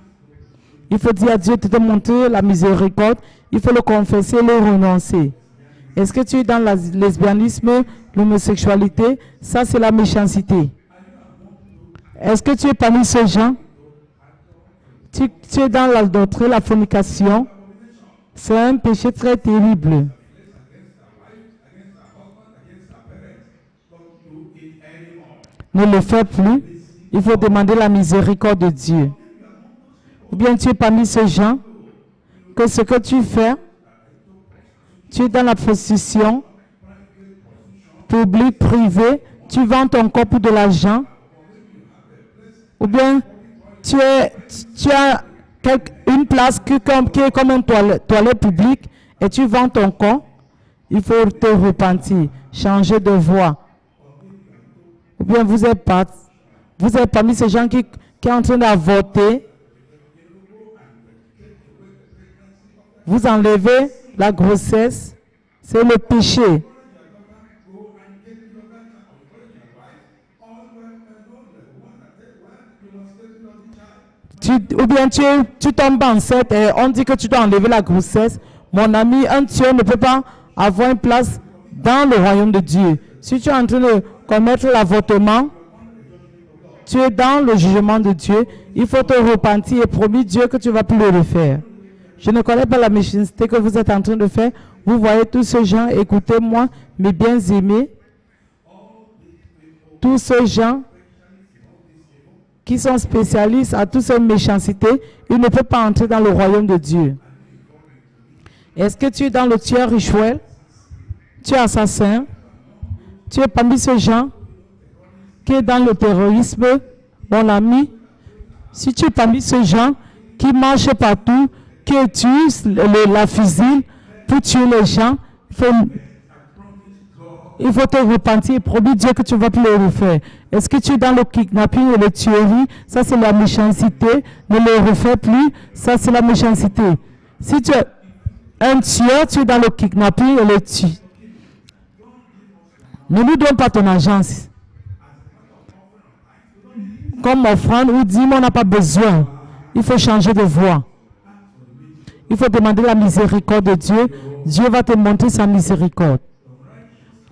Il faut dire à Dieu de te montrer la miséricorde. Il faut le confesser, le renoncer. Est-ce que tu es dans le lesbianisme, l'homosexualité? Ça, c'est la méchanceté. Est-ce que tu es parmi ces gens? Tu es dans l'adultère, la fornication. C'est un péché très terrible. Ne le fais plus. Il faut demander la miséricorde de Dieu. Ou bien tu es parmi ces gens que ce que tu fais, tu es dans la prostitution, publique, privée, tu vends ton corps pour de l'argent. Ou bien tu as une place qui est comme une toilette publique et tu vends ton corps. Il faut te repentir, changer de voie. Ou bien vous êtes parmi ces gens qui sont en train d'avorter. Vous enlevez la grossesse, c'est le péché. Ou bien tu tombes enceinte et on dit que tu dois enlever la grossesse. Mon ami, un tueur ne peut pas avoir une place dans le royaume de Dieu. Si tu es en train de commettre l'avortement, tu es dans le jugement de Dieu. Il faut te repentir et promettre Dieu que tu ne vas plus le refaire. Je ne connais pas la méchanceté que vous êtes en train de faire. Vous voyez tous ces gens, écoutez-moi, mes bien-aimés. Tous ces gens qui sont spécialistes à toutes ces méchancetés, ils ne peuvent pas entrer dans le royaume de Dieu. Est-ce que tu es dans le tueur rituel? Tu es assassin? Tu es parmi ces gens qui est dans le terrorisme, mon ami? Si tu es parmi ces gens qui marchent partout, qui utilisent la fusil pour tuer les gens, il faut te repentir et promettre Dieu que tu ne vas plus le refaire. Est-ce que tu es dans le kidnapping et la tuerie? Ça, c'est la méchanceté. Ne le refais plus. Ça, c'est la méchanceté. Si tu es un tueur, tu es dans le kidnapping et le tue. Ne nous donne pas ton agence comme offrande ou dis-moi, on n'a pas besoin. Il faut changer de voie. Il faut demander la miséricorde de Dieu. Dieu va te montrer sa miséricorde.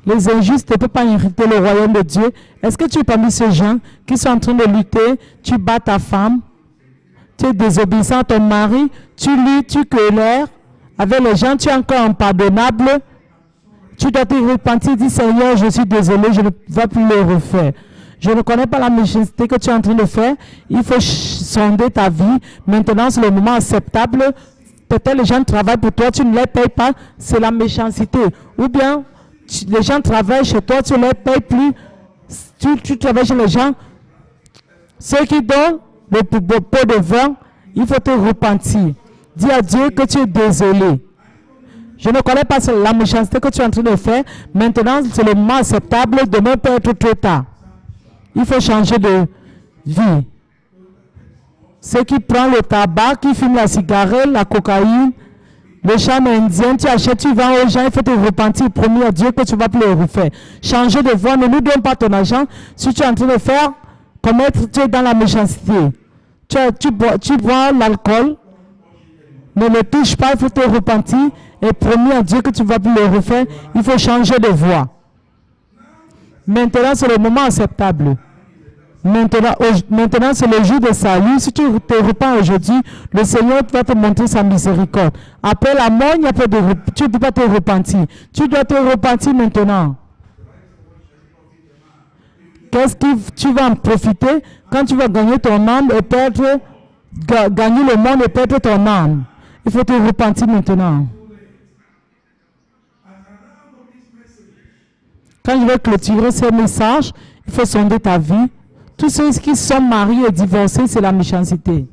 Les injustes ne peuvent pas hériter le royaume de Dieu. Est-ce que tu es parmi ces gens qui sont en train de lutter? Tu bats ta femme, tu es désobéissant à ton mari, tu luttes, tu colères avec les gens, tu es encore impardonnable. Tu dois te repentir, dis Seigneur, je suis désolé, je ne vais plus le refaire. Je ne connais pas la méchanceté que tu es en train de faire. Il faut sonder ta vie. Maintenant, c'est le moment acceptable. Peut-être les gens travaillent pour toi, tu ne les payes pas. C'est la méchanceté. Ou bien, les gens travaillent chez toi, tu ne les payes plus. Tu travailles chez les gens. Ceux qui donnent le pot de vin, il faut te repentir. Dis à Dieu que tu es désolé. Je ne connais pas la méchanceté que tu es en train de faire. Maintenant, c'est le moment acceptable. Demain peut être trop tard. Il faut changer de vie. Ceux qui prennent le tabac, qui fument la cigarette, la cocaïne, Le champ indien, tu achètes, tu vends aux gens, il faut te repentir, promis à Dieu que tu vas plus le refaire. Changer de voie, ne nous donne pas ton argent. Si tu es en train de faire, commettre, tu es dans la méchanceté. Tu bois l'alcool, ne le touche pas, il faut te repentir et promis à Dieu que tu vas plus le refaire. Il faut changer de voie. Maintenant, c'est le moment acceptable. Maintenant c'est le jour de salut. Si tu te repens aujourd'hui, le Seigneur va te montrer sa miséricorde. Après la mort, il n'y a pas de tu ne peux pas te repentir. Tu dois te repentir maintenant. Qu'est-ce que tu vas en profiter quand tu vas gagner ton âme et perdre, gagner le monde et perdre ton âme? Il faut te repentir maintenant. Quand je vais clôturer ce message, il faut sonder ta vie. Tous ceux qui sont mariés et divorcés, c'est la méchanceté.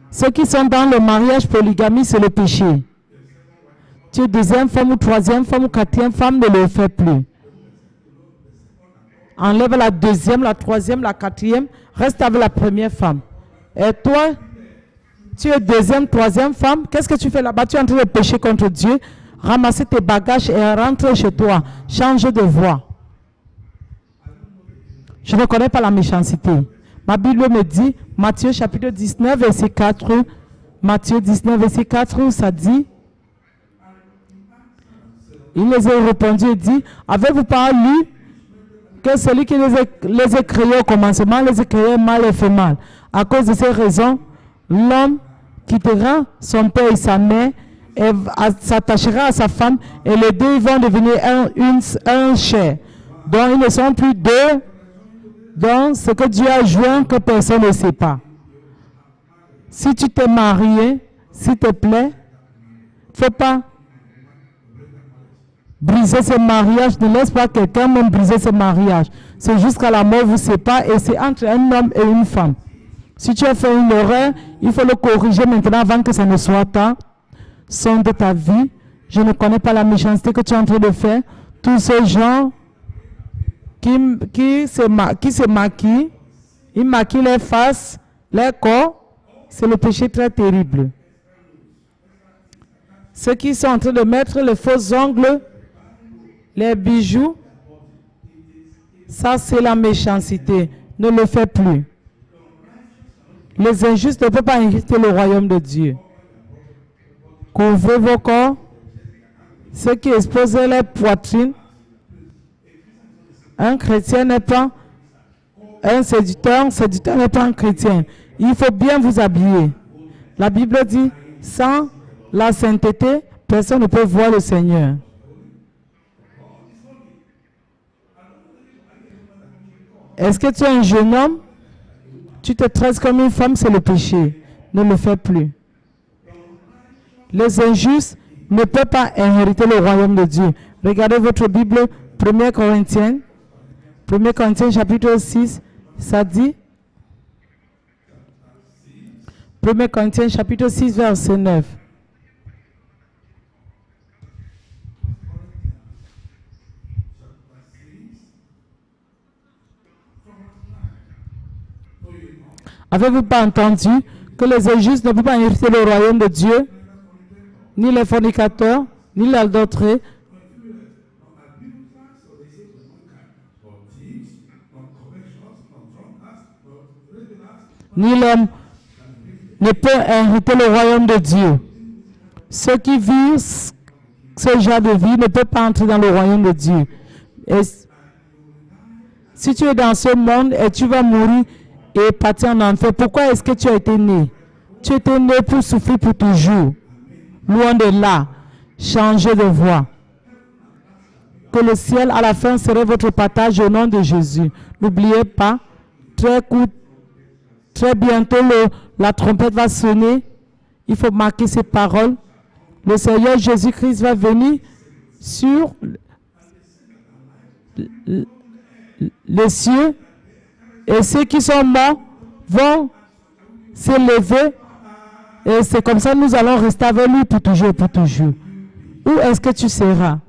Ceux qui sont dans le mariage polygamie, c'est le péché. Tu es deuxième femme ou troisième femme ou quatrième femme, ne le fais plus. Enlève la deuxième, la troisième, la quatrième, reste avec la première femme. Et toi, tu es deuxième, troisième femme, qu'est-ce que tu fais là-bas? Tu es en train de pécher contre Dieu, ramasser tes bagages et rentrer chez toi. Change de voie. Je ne connais pas la méchanceté. Ma Bible me dit, Matthieu chapitre 19, verset 4, Matthieu 19, verset 4, ça dit, il les a répondu et dit, avez-vous pas lu que celui qui les a créés au commencement, les a créés mal et fait mal? À cause de ces raisons, l'homme quittera son père et sa mère et s'attachera à sa femme et les deux vont devenir un chair. Donc ils ne sont plus deux. Donc, ce que Dieu a joint, que personne ne sait pas. Si tu t'es marié, s'il te plaît, il ne faut pas briser ce mariage. Ne laisse pas quelqu'un même briser ce mariage. C'est jusqu'à la mort vous sépare et c'est entre un homme et une femme. Si tu as fait une erreur, il faut le corriger maintenant avant que ça ne soit tard. Sonde ta vie. Je ne connais pas la méchanceté que tu es en train de faire. Tous ces gens qui se maquillent, ils maquillent les faces, les corps, c'est le péché très terrible. Ceux qui sont en train de mettre les faux ongles, les bijoux, ça c'est la méchanceté. Ne le fais plus. Les injustes ne peuvent pas hériter le royaume de Dieu. Couvrez vos corps. Ceux qui exposent les poitrines. Un chrétien n'est pas un séducteur n'est pas un chrétien. Il faut bien vous habiller. La Bible dit, sans la sainteté, personne ne peut voir le Seigneur. Est-ce que tu es un jeune homme? Tu te tresses comme une femme, c'est le péché. Ne le fais plus. Les injustes ne peuvent pas hériter le royaume de Dieu. Regardez votre Bible, 1 Corinthiens. 1 Corinthiens chapitre 6, ça dit, 1 Corinthiens chapitre 6, verset 9. Avez-vous pas entendu que les injustes ne peuvent pas hériter le royaume de Dieu, ni les fornicateurs, ni les adultères, ni l'homme ne peut hériter le royaume de Dieu. Ceux qui vivent ce genre de vie ne peuvent pas entrer dans le royaume de Dieu. Et si tu es dans ce monde et tu vas mourir et partir en enfer, pourquoi est-ce que tu as été né? Tu étais né pour souffrir pour toujours. Loin de là, changer de voie. Que le ciel à la fin serait votre partage au nom de Jésus. N'oubliez pas, très bientôt la trompette va sonner. Il faut marquer ces paroles. Le Seigneur Jésus-Christ va venir sur les cieux et ceux qui sont morts vont s'élever et c'est comme ça que nous allons rester avec lui pour toujours et pour toujours. Où est-ce que tu seras?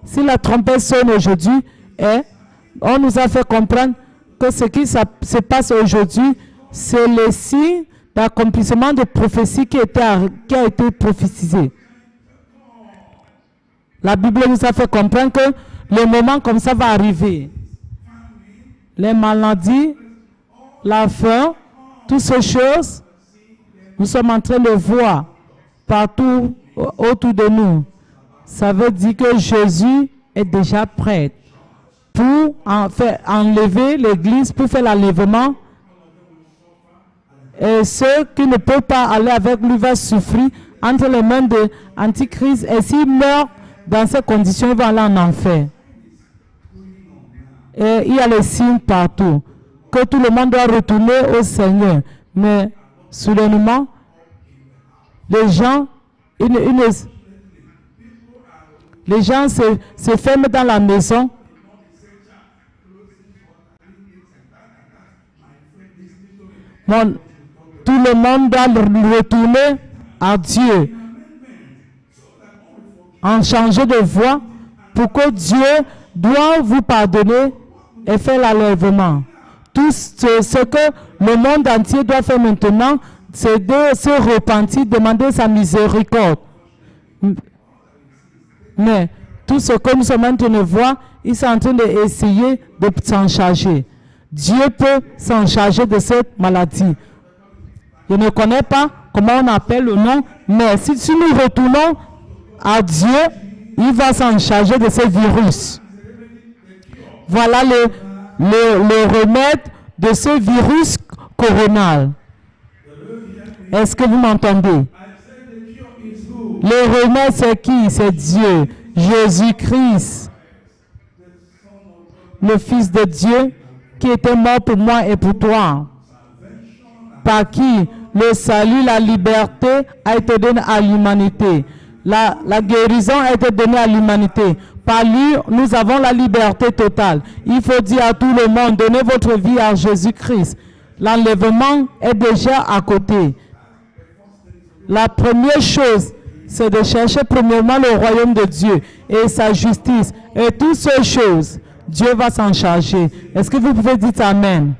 Si la trompette sonne aujourd'hui, on nous a fait comprendre que ce qui se passe aujourd'hui, c'est le signe d'accomplissement de prophétie qui a été prophétisé. La Bible nous a fait comprendre que le moment comme ça va arriver. Les maladies, la faim, toutes ces choses, nous sommes en train de voir partout autour de nous. Ça veut dire que Jésus est déjà prêt pour enlever l'Église, pour faire l'enlèvement. Et ceux qui ne peuvent pas aller avec lui vont souffrir entre les mains de l'Antichrist. Et s'ils meurent dans ces conditions, ils vont aller en enfer. Et il y a les signes partout. Que tout le monde doit retourner au Seigneur. Mais soudainement, les gens, les gens se ferment dans la maison. Bon, tout le monde doit retourner à Dieu. En changer de voie pour que Dieu doit vous pardonner et faire l'enlèvement. Tout ce que le monde entier doit faire maintenant, c'est de se repentir, demander sa miséricorde. Mais tout ce que nous sommes en train de voir, ils sont en train d'essayer de s'en charger. Dieu peut s'en charger de cette maladie. Je ne connais pas comment on appelle le nom, mais si nous retournons à Dieu, il va s'en charger de ce virus. Voilà le remède de ce virus coronal. Est-ce que vous m'entendez? Le remède, c'est qui? C'est Dieu. Jésus-Christ, le Fils de Dieu, qui était mort pour moi et pour toi. Par qui le salut, la liberté a été donnée à l'humanité. La guérison a été donnée à l'humanité. Par lui, nous avons la liberté totale. Il faut dire à tout le monde, donnez votre vie à Jésus-Christ. L'enlèvement est déjà à côté. La première chose, c'est de chercher premièrement le royaume de Dieu et sa justice. Et toutes ces choses, Dieu va s'en charger. Est-ce que vous pouvez dire Amen?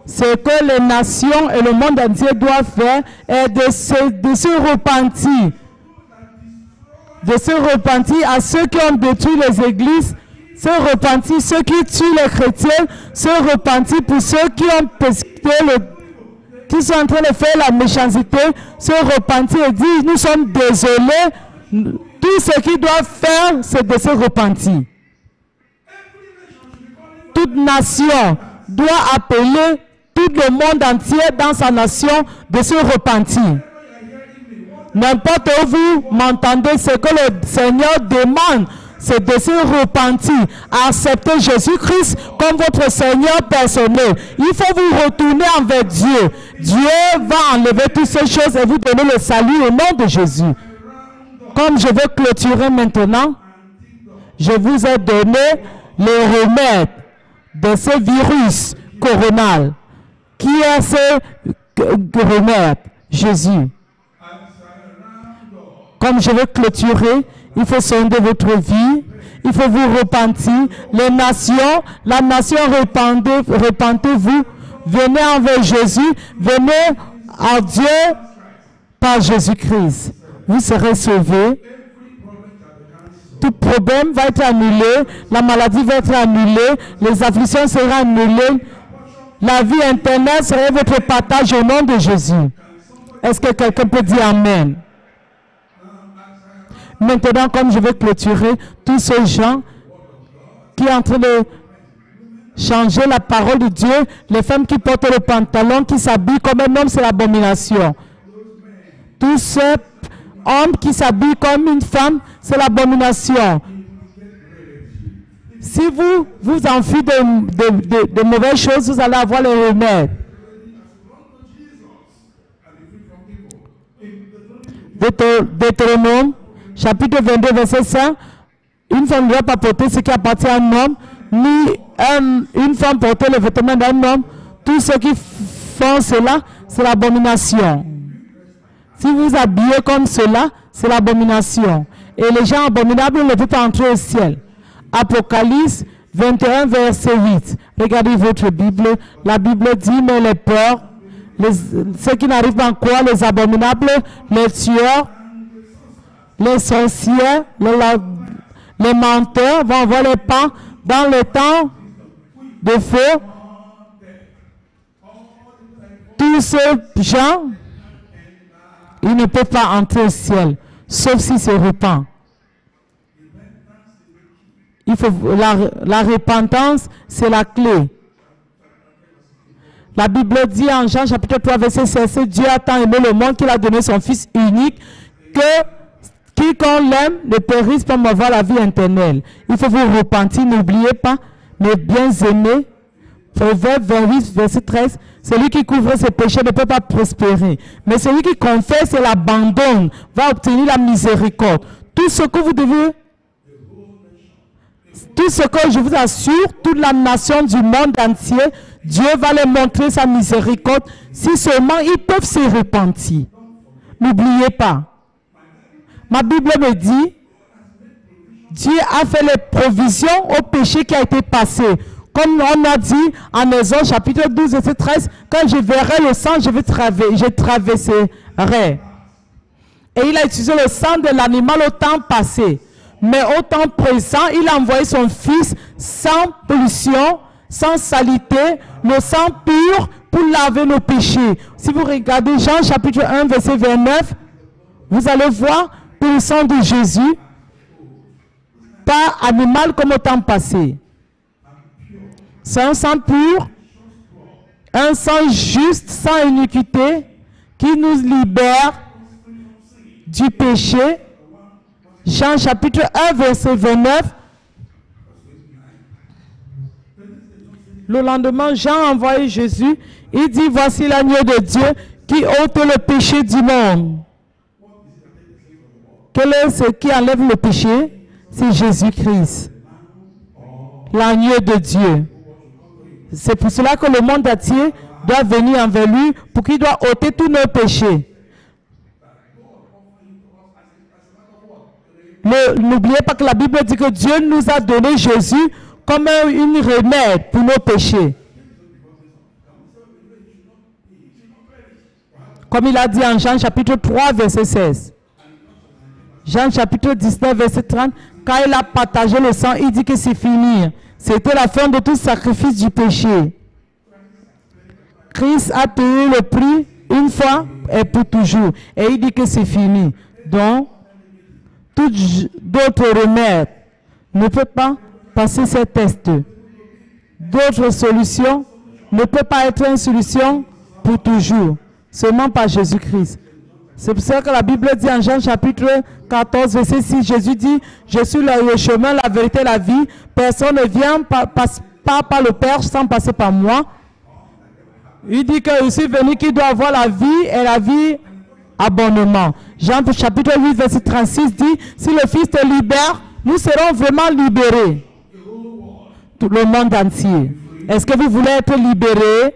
Ce que les nations et le monde entier doivent faire est de se repentir. De se repentir à ceux qui ont détruit les églises, se repentir ceux qui tuent les chrétiens, se repentir pour ceux qui ont persécuté qui sont en train de faire la méchanceté, se repentir et dire nous sommes désolés. Tout ce qu'ils doivent faire, c'est de se repentir. Toute nation doit appeler tout le monde entier dans sa nation de se repentir. N'importe où vous m'entendez, ce que le Seigneur demande, c'est de se repentir, accepter Jésus-Christ comme votre Seigneur personnel. Il faut vous retourner envers Dieu. Dieu va enlever toutes ces choses et vous donner le salut au nom de Jésus. Comme je vais clôturer maintenant, je vous ai donné le remède de ce virus coronal. Qui est ce remède? Jésus. Comme je vais clôturer, il faut sonder votre vie, il faut vous repentir. Les nations, la nation, repentez-vous, venez envers Jésus, venez à Dieu par Jésus-Christ. Vous serez sauvés. Tout problème va être annulé, la maladie va être annulée, les afflictions seront annulées. La vie interne sera votre partage au nom de Jésus. Est-ce que quelqu'un peut dire Amen? Maintenant, comme je vais clôturer, tous ces gens qui sont en train de changer la parole de Dieu, les femmes qui portent le pantalon, qui s'habillent comme un homme, c'est l'abomination. Tous ces hommes qui s'habillent comme une femme, c'est l'abomination. Si vous enfuyez de mauvaises choses, vous allez avoir le remède. Deutéronome, chapitre 22, verset 5. Une femme ne doit pas porter ce qui appartient à un homme, ni une femme porter le vêtement d'un homme. Tous ceux qui font cela, c'est l'abomination. Si vous habillez comme cela, c'est l'abomination. Et les gens abominables ne peuvent pas entrer au ciel. Apocalypse 21, verset 8. Regardez votre Bible. La Bible dit, mais les peurs ceux qui n'arrivent pas à croire, les abominables, les tueurs, les sorciers, les menteurs vont avoir les pas dans le temps de feu. Tous ces gens, ils ne peuvent pas entrer au ciel, sauf s'ils se repentent. Il faut, la repentance, c'est la clé. La Bible dit en Jean chapitre 3, verset 16, Dieu a tant aimé le monde qu'il a donné son Fils unique, que quiconque l'aime ne périsse pas, mais avoir la vie éternelle. Il faut vous repentir, n'oubliez pas, mes bien-aimés. Proverbe 28, verset 13, celui qui couvre ses péchés ne peut pas prospérer. Mais celui qui confesse et l'abandonne va obtenir la miséricorde. Tout ce que vous devez, tout ce que je vous assure, toute la nation du monde entier, Dieu va leur montrer sa miséricorde si seulement ils peuvent se repentir. N'oubliez pas. Ma Bible me dit, Dieu a fait les provisions au péché qui a été passé. Comme on a dit en Exode chapitre 12, verset 13, quand je verrai le sang, je traverserai. Et il a utilisé le sang de l'animal au temps passé. Mais au temps présent, il a envoyé son Fils sans pollution, sans saleté, le sang pur pour laver nos péchés. Si vous regardez Jean chapitre 1, verset 29, vous allez voir que le sang de Jésus, pas animal comme au temps passé. C'est un sang pur, un sang juste, sans iniquité, qui nous libère du péché. Jean chapitre 1, verset 29. Le lendemain, Jean a envoyé Jésus. Il dit, voici l'agneau de Dieu qui ôte le péché du monde. Quel est ce qui enlève le péché? C'est Jésus-Christ, l'agneau de Dieu. C'est pour cela que le monde entier doit venir envers lui pour qu'il doit ôter tous nos péchés. N'oubliez pas que la Bible dit que Dieu nous a donné Jésus comme une remède pour nos péchés. Comme il a dit en Jean chapitre 3, verset 16. Jean chapitre 19, verset 30. Quand il a partagé le sang, il dit que c'est fini. C'était la fin de tout sacrifice du péché. Christ a payé le prix une fois et pour toujours. Et il dit que c'est fini. Donc, d'autres remèdes ne peuvent pas passer ces tests. D'autres solutions ne peuvent pas être une solution pour toujours. Seulement par Jésus-Christ. C'est pour ça que la Bible dit en Jean chapitre 14, verset 6, Jésus dit, je suis le chemin, la vérité, la vie. Personne ne vient pas par le Père sans passer par moi. Il dit que je suis venu qui doit avoir la vie et la vie abondamment. Jean chapitre 8, verset 36 dit, si le Fils te libère, nous serons vraiment libérés. Tout le monde entier. Est-ce que vous voulez être libérés?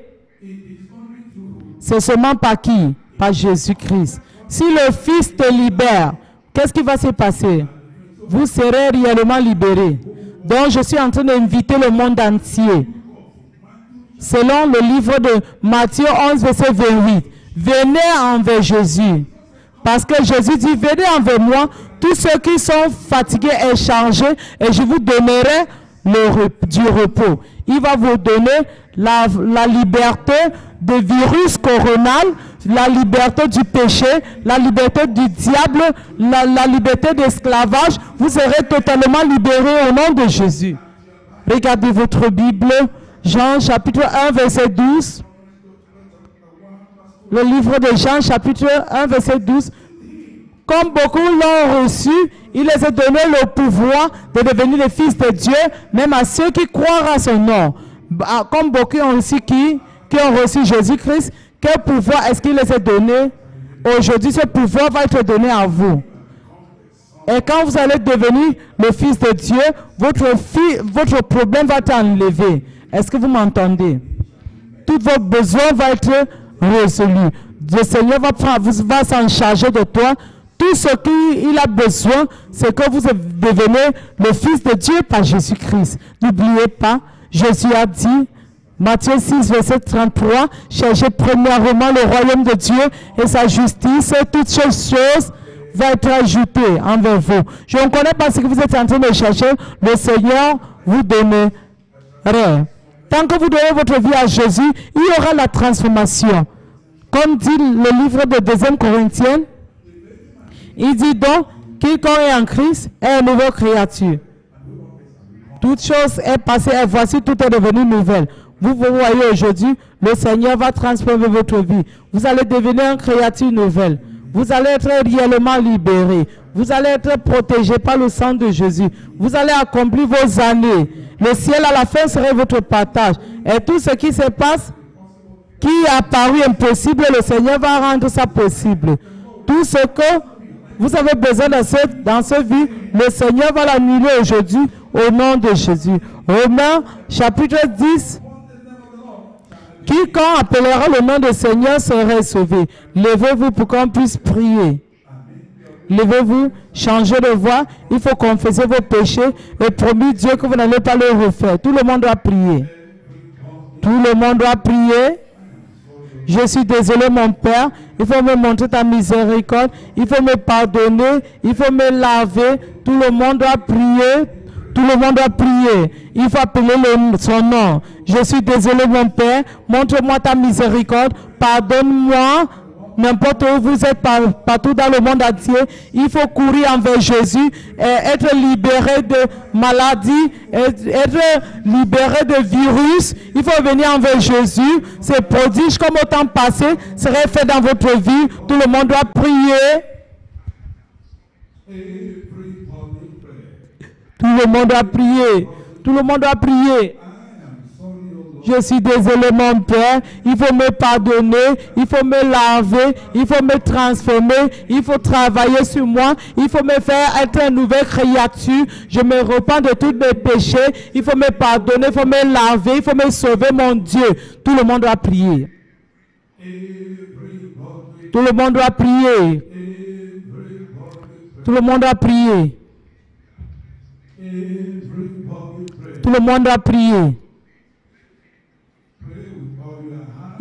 C'est seulement par qui? Par Jésus-Christ. Si le Fils te libère, qu'est-ce qui va se passer? Vous serez réellement libérés. Donc, je suis en train d'inviter le monde entier. Selon le livre de Matthieu 11, verset 28. Venez envers Jésus. Parce que Jésus dit, venez envers moi, tous ceux qui sont fatigués et chargés, et je vous donnerai du repos. Il va vous donner la liberté du virus coronal, la liberté du péché, la liberté du diable, la liberté d'esclavage. Vous serez totalement libérés au nom de Jésus. Regardez votre Bible, Jean chapitre 1, verset 12. Le livre de Jean chapitre 1, verset 12. Comme beaucoup l'ont reçu, il les a donné le pouvoir de devenir les fils de Dieu, même à ceux qui croient à son nom. Comme beaucoup ont reçu qui ont reçu Jésus-Christ, quel pouvoir est-ce qu'il les a donné? Aujourd'hui, ce pouvoir va être donné à vous. Et quand vous allez devenir le fils de Dieu, votre problème va être enlevé. Est-ce que vous m'entendez? Tous vos besoins vont être résolus. Le Seigneur va s'en charger de toi. Tout ce qu'il a besoin, c'est que vous devenez le Fils de Dieu par Jésus-Christ. N'oubliez pas, Jésus a dit, Matthieu 6, verset 33, cherchez premièrement le royaume de Dieu et sa justice, et toutes ces choses vont être ajoutées envers vous. Je ne connais pas ce que vous êtes en train de chercher, le Seigneur vous donnera. Tant que vous donnez votre vie à Jésus, il y aura la transformation. Comme dit le livre de 2 Corinthiens, il dit donc, quiconque est en Christ est une nouvelle créature. Toute chose est passée et voici tout est devenu nouvelle. Vous voyez aujourd'hui, le Seigneur va transformer votre vie. Vous allez devenir une créature nouvelle. Vous allez être réellement libéré. Vous allez être protégé par le sang de Jésus. Vous allez accomplir vos années. Le ciel à la fin serait votre partage. Et tout ce qui se passe, qui a paru impossible, le Seigneur va rendre ça possible. Tout ce que vous avez besoin dans cette vie, le Seigneur va l'annuler aujourd'hui au nom de Jésus. Romains chapitre 10. Quiconque appellera le nom du Seigneur sera sauvé. Levez-vous pour qu'on puisse prier. Levez-vous, changez de voix. Il faut confesser vos péchés et promis Dieu que vous n'allez pas le refaire. Tout le monde doit prier. Tout le monde doit prier. Je suis désolé, mon Père. Il faut me montrer ta miséricorde. Il faut me pardonner. Il faut me laver. Tout le monde doit prier. Tout le monde doit prier. Il faut appeler son nom. Je suis désolé, mon Père. Montre-moi ta miséricorde. Pardonne-moi. N'importe où vous êtes, partout dans le monde entier, il faut courir envers Jésus et être libéré de maladies, être libéré de virus. Il faut venir envers Jésus. Ces prodiges comme au temps passé seraient faits dans votre vie. Tout le monde doit prier. Tout le monde doit prier. Tout le monde doit prier. Je suis désolé, mon Père. Il faut me pardonner. Il faut me laver. Il faut me transformer. Il faut travailler sur moi. Il faut me faire être une nouvelle créature. Je me repens de tous mes péchés. Il faut me pardonner. Il faut me laver. Il faut me sauver, mon Dieu. Tout le monde doit prier. Tout le monde doit prier. Tout le monde doit prier. Tout le monde doit prier.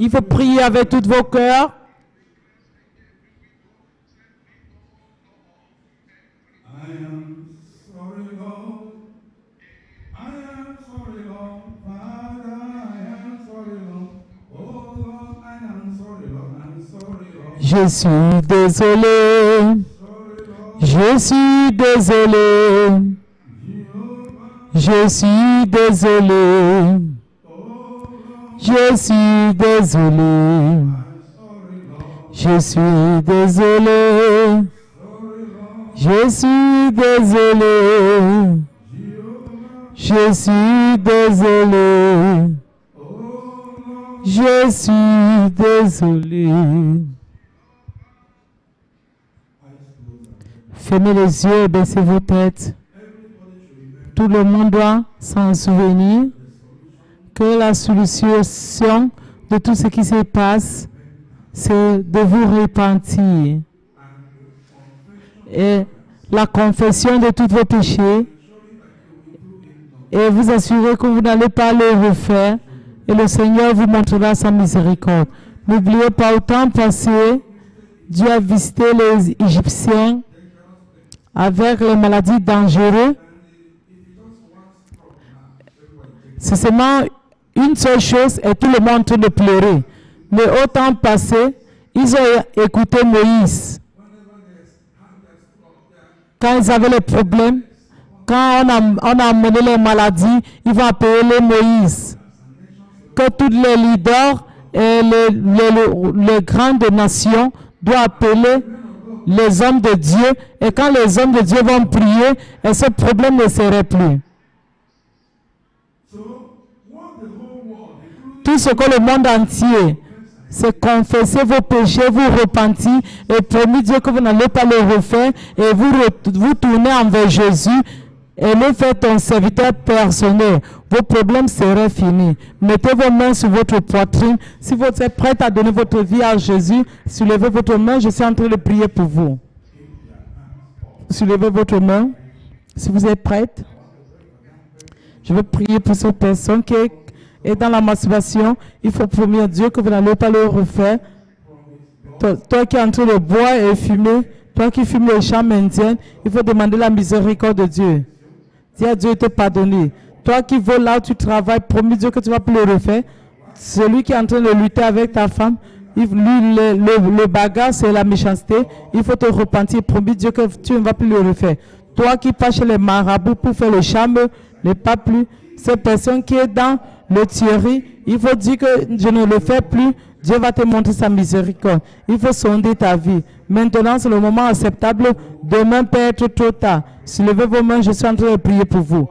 Il faut prier avec tous vos cœurs. Je suis désolé. Je suis désolé. Je suis désolé. Je suis désolé. Je suis désolé. Je suis désolé. Je suis désolé. Je suis désolé. Fermez les yeux et baissez vos têtes. Tout le monde doit s'en souvenir que la solution de tout ce qui se passe, c'est de vous repentir. Et la confession de tous vos péchés et vous assurer que vous n'allez pas les refaire et le Seigneur vous montrera sa miséricorde. N'oubliez pas, au temps passé, Dieu a visité les Égyptiens avec les maladies dangereuses. C'est seulement une seule chose et tout le monde en train de pleurer. Mais au temps passé, ils ont écouté Moïse. Quand ils avaient les problèmes, quand on a amené les maladies, ils vont appeler Moïse. Que tous les leaders et les grandes nations doivent appeler les hommes de Dieu. Et quand les hommes de Dieu vont prier, et ce problème ne serait plus. Tout ce que le monde entier, c'est confesser vos péchés, vous repentir et promis Dieu que vous n'allez pas le refaire et vous tournez envers Jésus et le faire ton serviteur personnel. Vos problèmes seraient finis. Mettez vos mains sur votre poitrine. Si vous êtes prête à donner votre vie à Jésus, soulevez votre main. Je suis en train de prier pour vous. Soulevez votre main. Si vous êtes prête, je veux prier pour cette personne qui est Et dans la masturbation, il faut promettre à Dieu que vous n'allez pas le refaire. Toi qui es en train de boire et fumer, toi qui fumes les chants indiens, il faut demander la miséricorde de Dieu. Dis à Dieu de te pardonner. Toi qui voles là où tu travailles, promis Dieu que tu ne vas plus le refaire. Celui qui est en train de lutter avec ta femme, lui, le bagarre, c'est la méchanceté. Il faut te repentir. Promis Dieu que tu ne vas plus le refaire. Toi qui passes chez les marabouts pour faire le charme, ne pas plus. Cette personne qui est dans le tuerie, il faut dire que je ne le fais plus. Dieu va te montrer sa miséricorde. Il faut sonder ta vie. Maintenant, c'est le moment acceptable. Demain peut être trop tard. Soulevez vos mains, je suis en train de prier pour vous.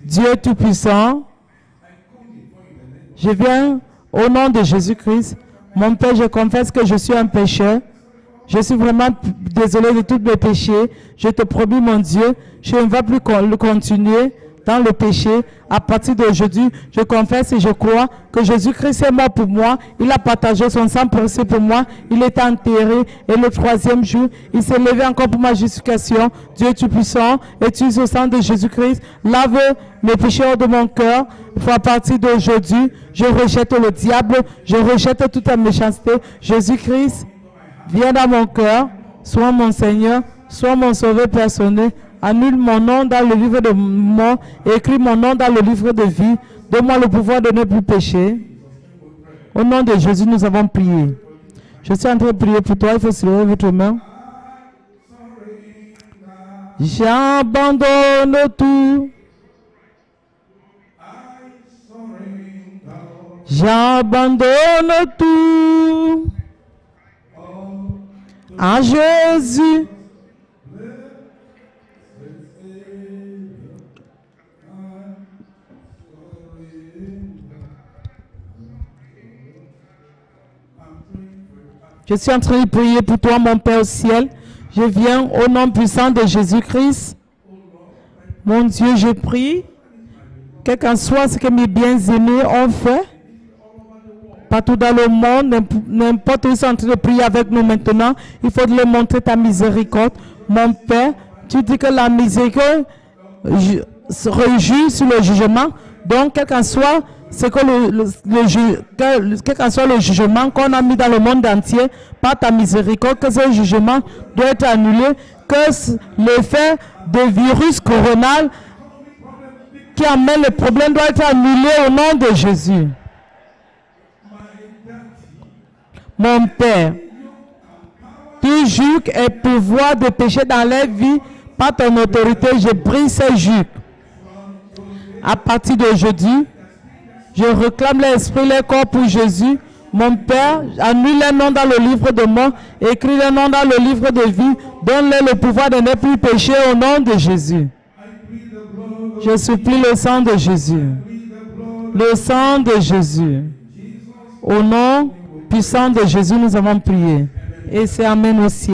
Dieu Tout-Puissant, je viens au nom de Jésus-Christ. Mon Père, je confesse que je suis un pécheur. Je suis vraiment désolé de tous mes péchés. Je te promets, mon Dieu, je ne vais plus continuer dans le péché. À partir d'aujourd'hui, je confesse et je crois que Jésus-Christ est mort pour moi. Il a partagé son sang précieux pour moi. Il est enterré. Et le troisième jour, il s'est levé encore pour ma justification. Dieu Tout-Puissant, utilise le sang de Jésus-Christ. Lave mes péchés hors de mon cœur. À partir d'aujourd'hui, je rejette le diable. Je rejette toute la méchanceté. Jésus-Christ, viens dans mon cœur. Sois mon Seigneur. Sois mon sauveur personnel. Annule mon nom dans le livre de mort. Écris mon nom dans le livre de vie. Donne-moi le pouvoir de ne plus pécher. Au nom de Jésus, nous avons prié. Je suis en train de prier pour toi. Il faut se lever votre main. J'abandonne tout. J'abandonne tout à Jésus. Je suis en train de prier pour toi, mon Père au ciel. Je viens au nom puissant de Jésus-Christ. Mon Dieu, je prie, quel qu'en soit ce que mes bien-aimés ont fait, partout dans le monde, n'importe où ils sont en train de prier avec nous maintenant, il faut leur montrer ta miséricorde. Mon Père, tu dis que la miséricorde rejure sur le jugement. Donc, quel qu'en soit c'est que quel qu'en soit le jugement qu'on a mis dans le monde entier, par ta miséricorde, que ce jugement doit être annulé, que l'effet de virus coronal qui amène le problème doit être annulé au nom de Jésus. Mon Père, tu juges et pouvoir de péché dans leur vie, par ton autorité, je brise ces juges. À partir d'aujourd'hui, je réclame l'esprit, les corps pour Jésus. Mon Père, annule les noms dans le livre de mort, écris les noms dans le livre de vie, donne-leur le pouvoir de ne plus pécher au nom de Jésus. Je supplie le sang de Jésus. Le sang de Jésus. Au nom puissant de Jésus, nous avons prié. Et c'est Amen aussi.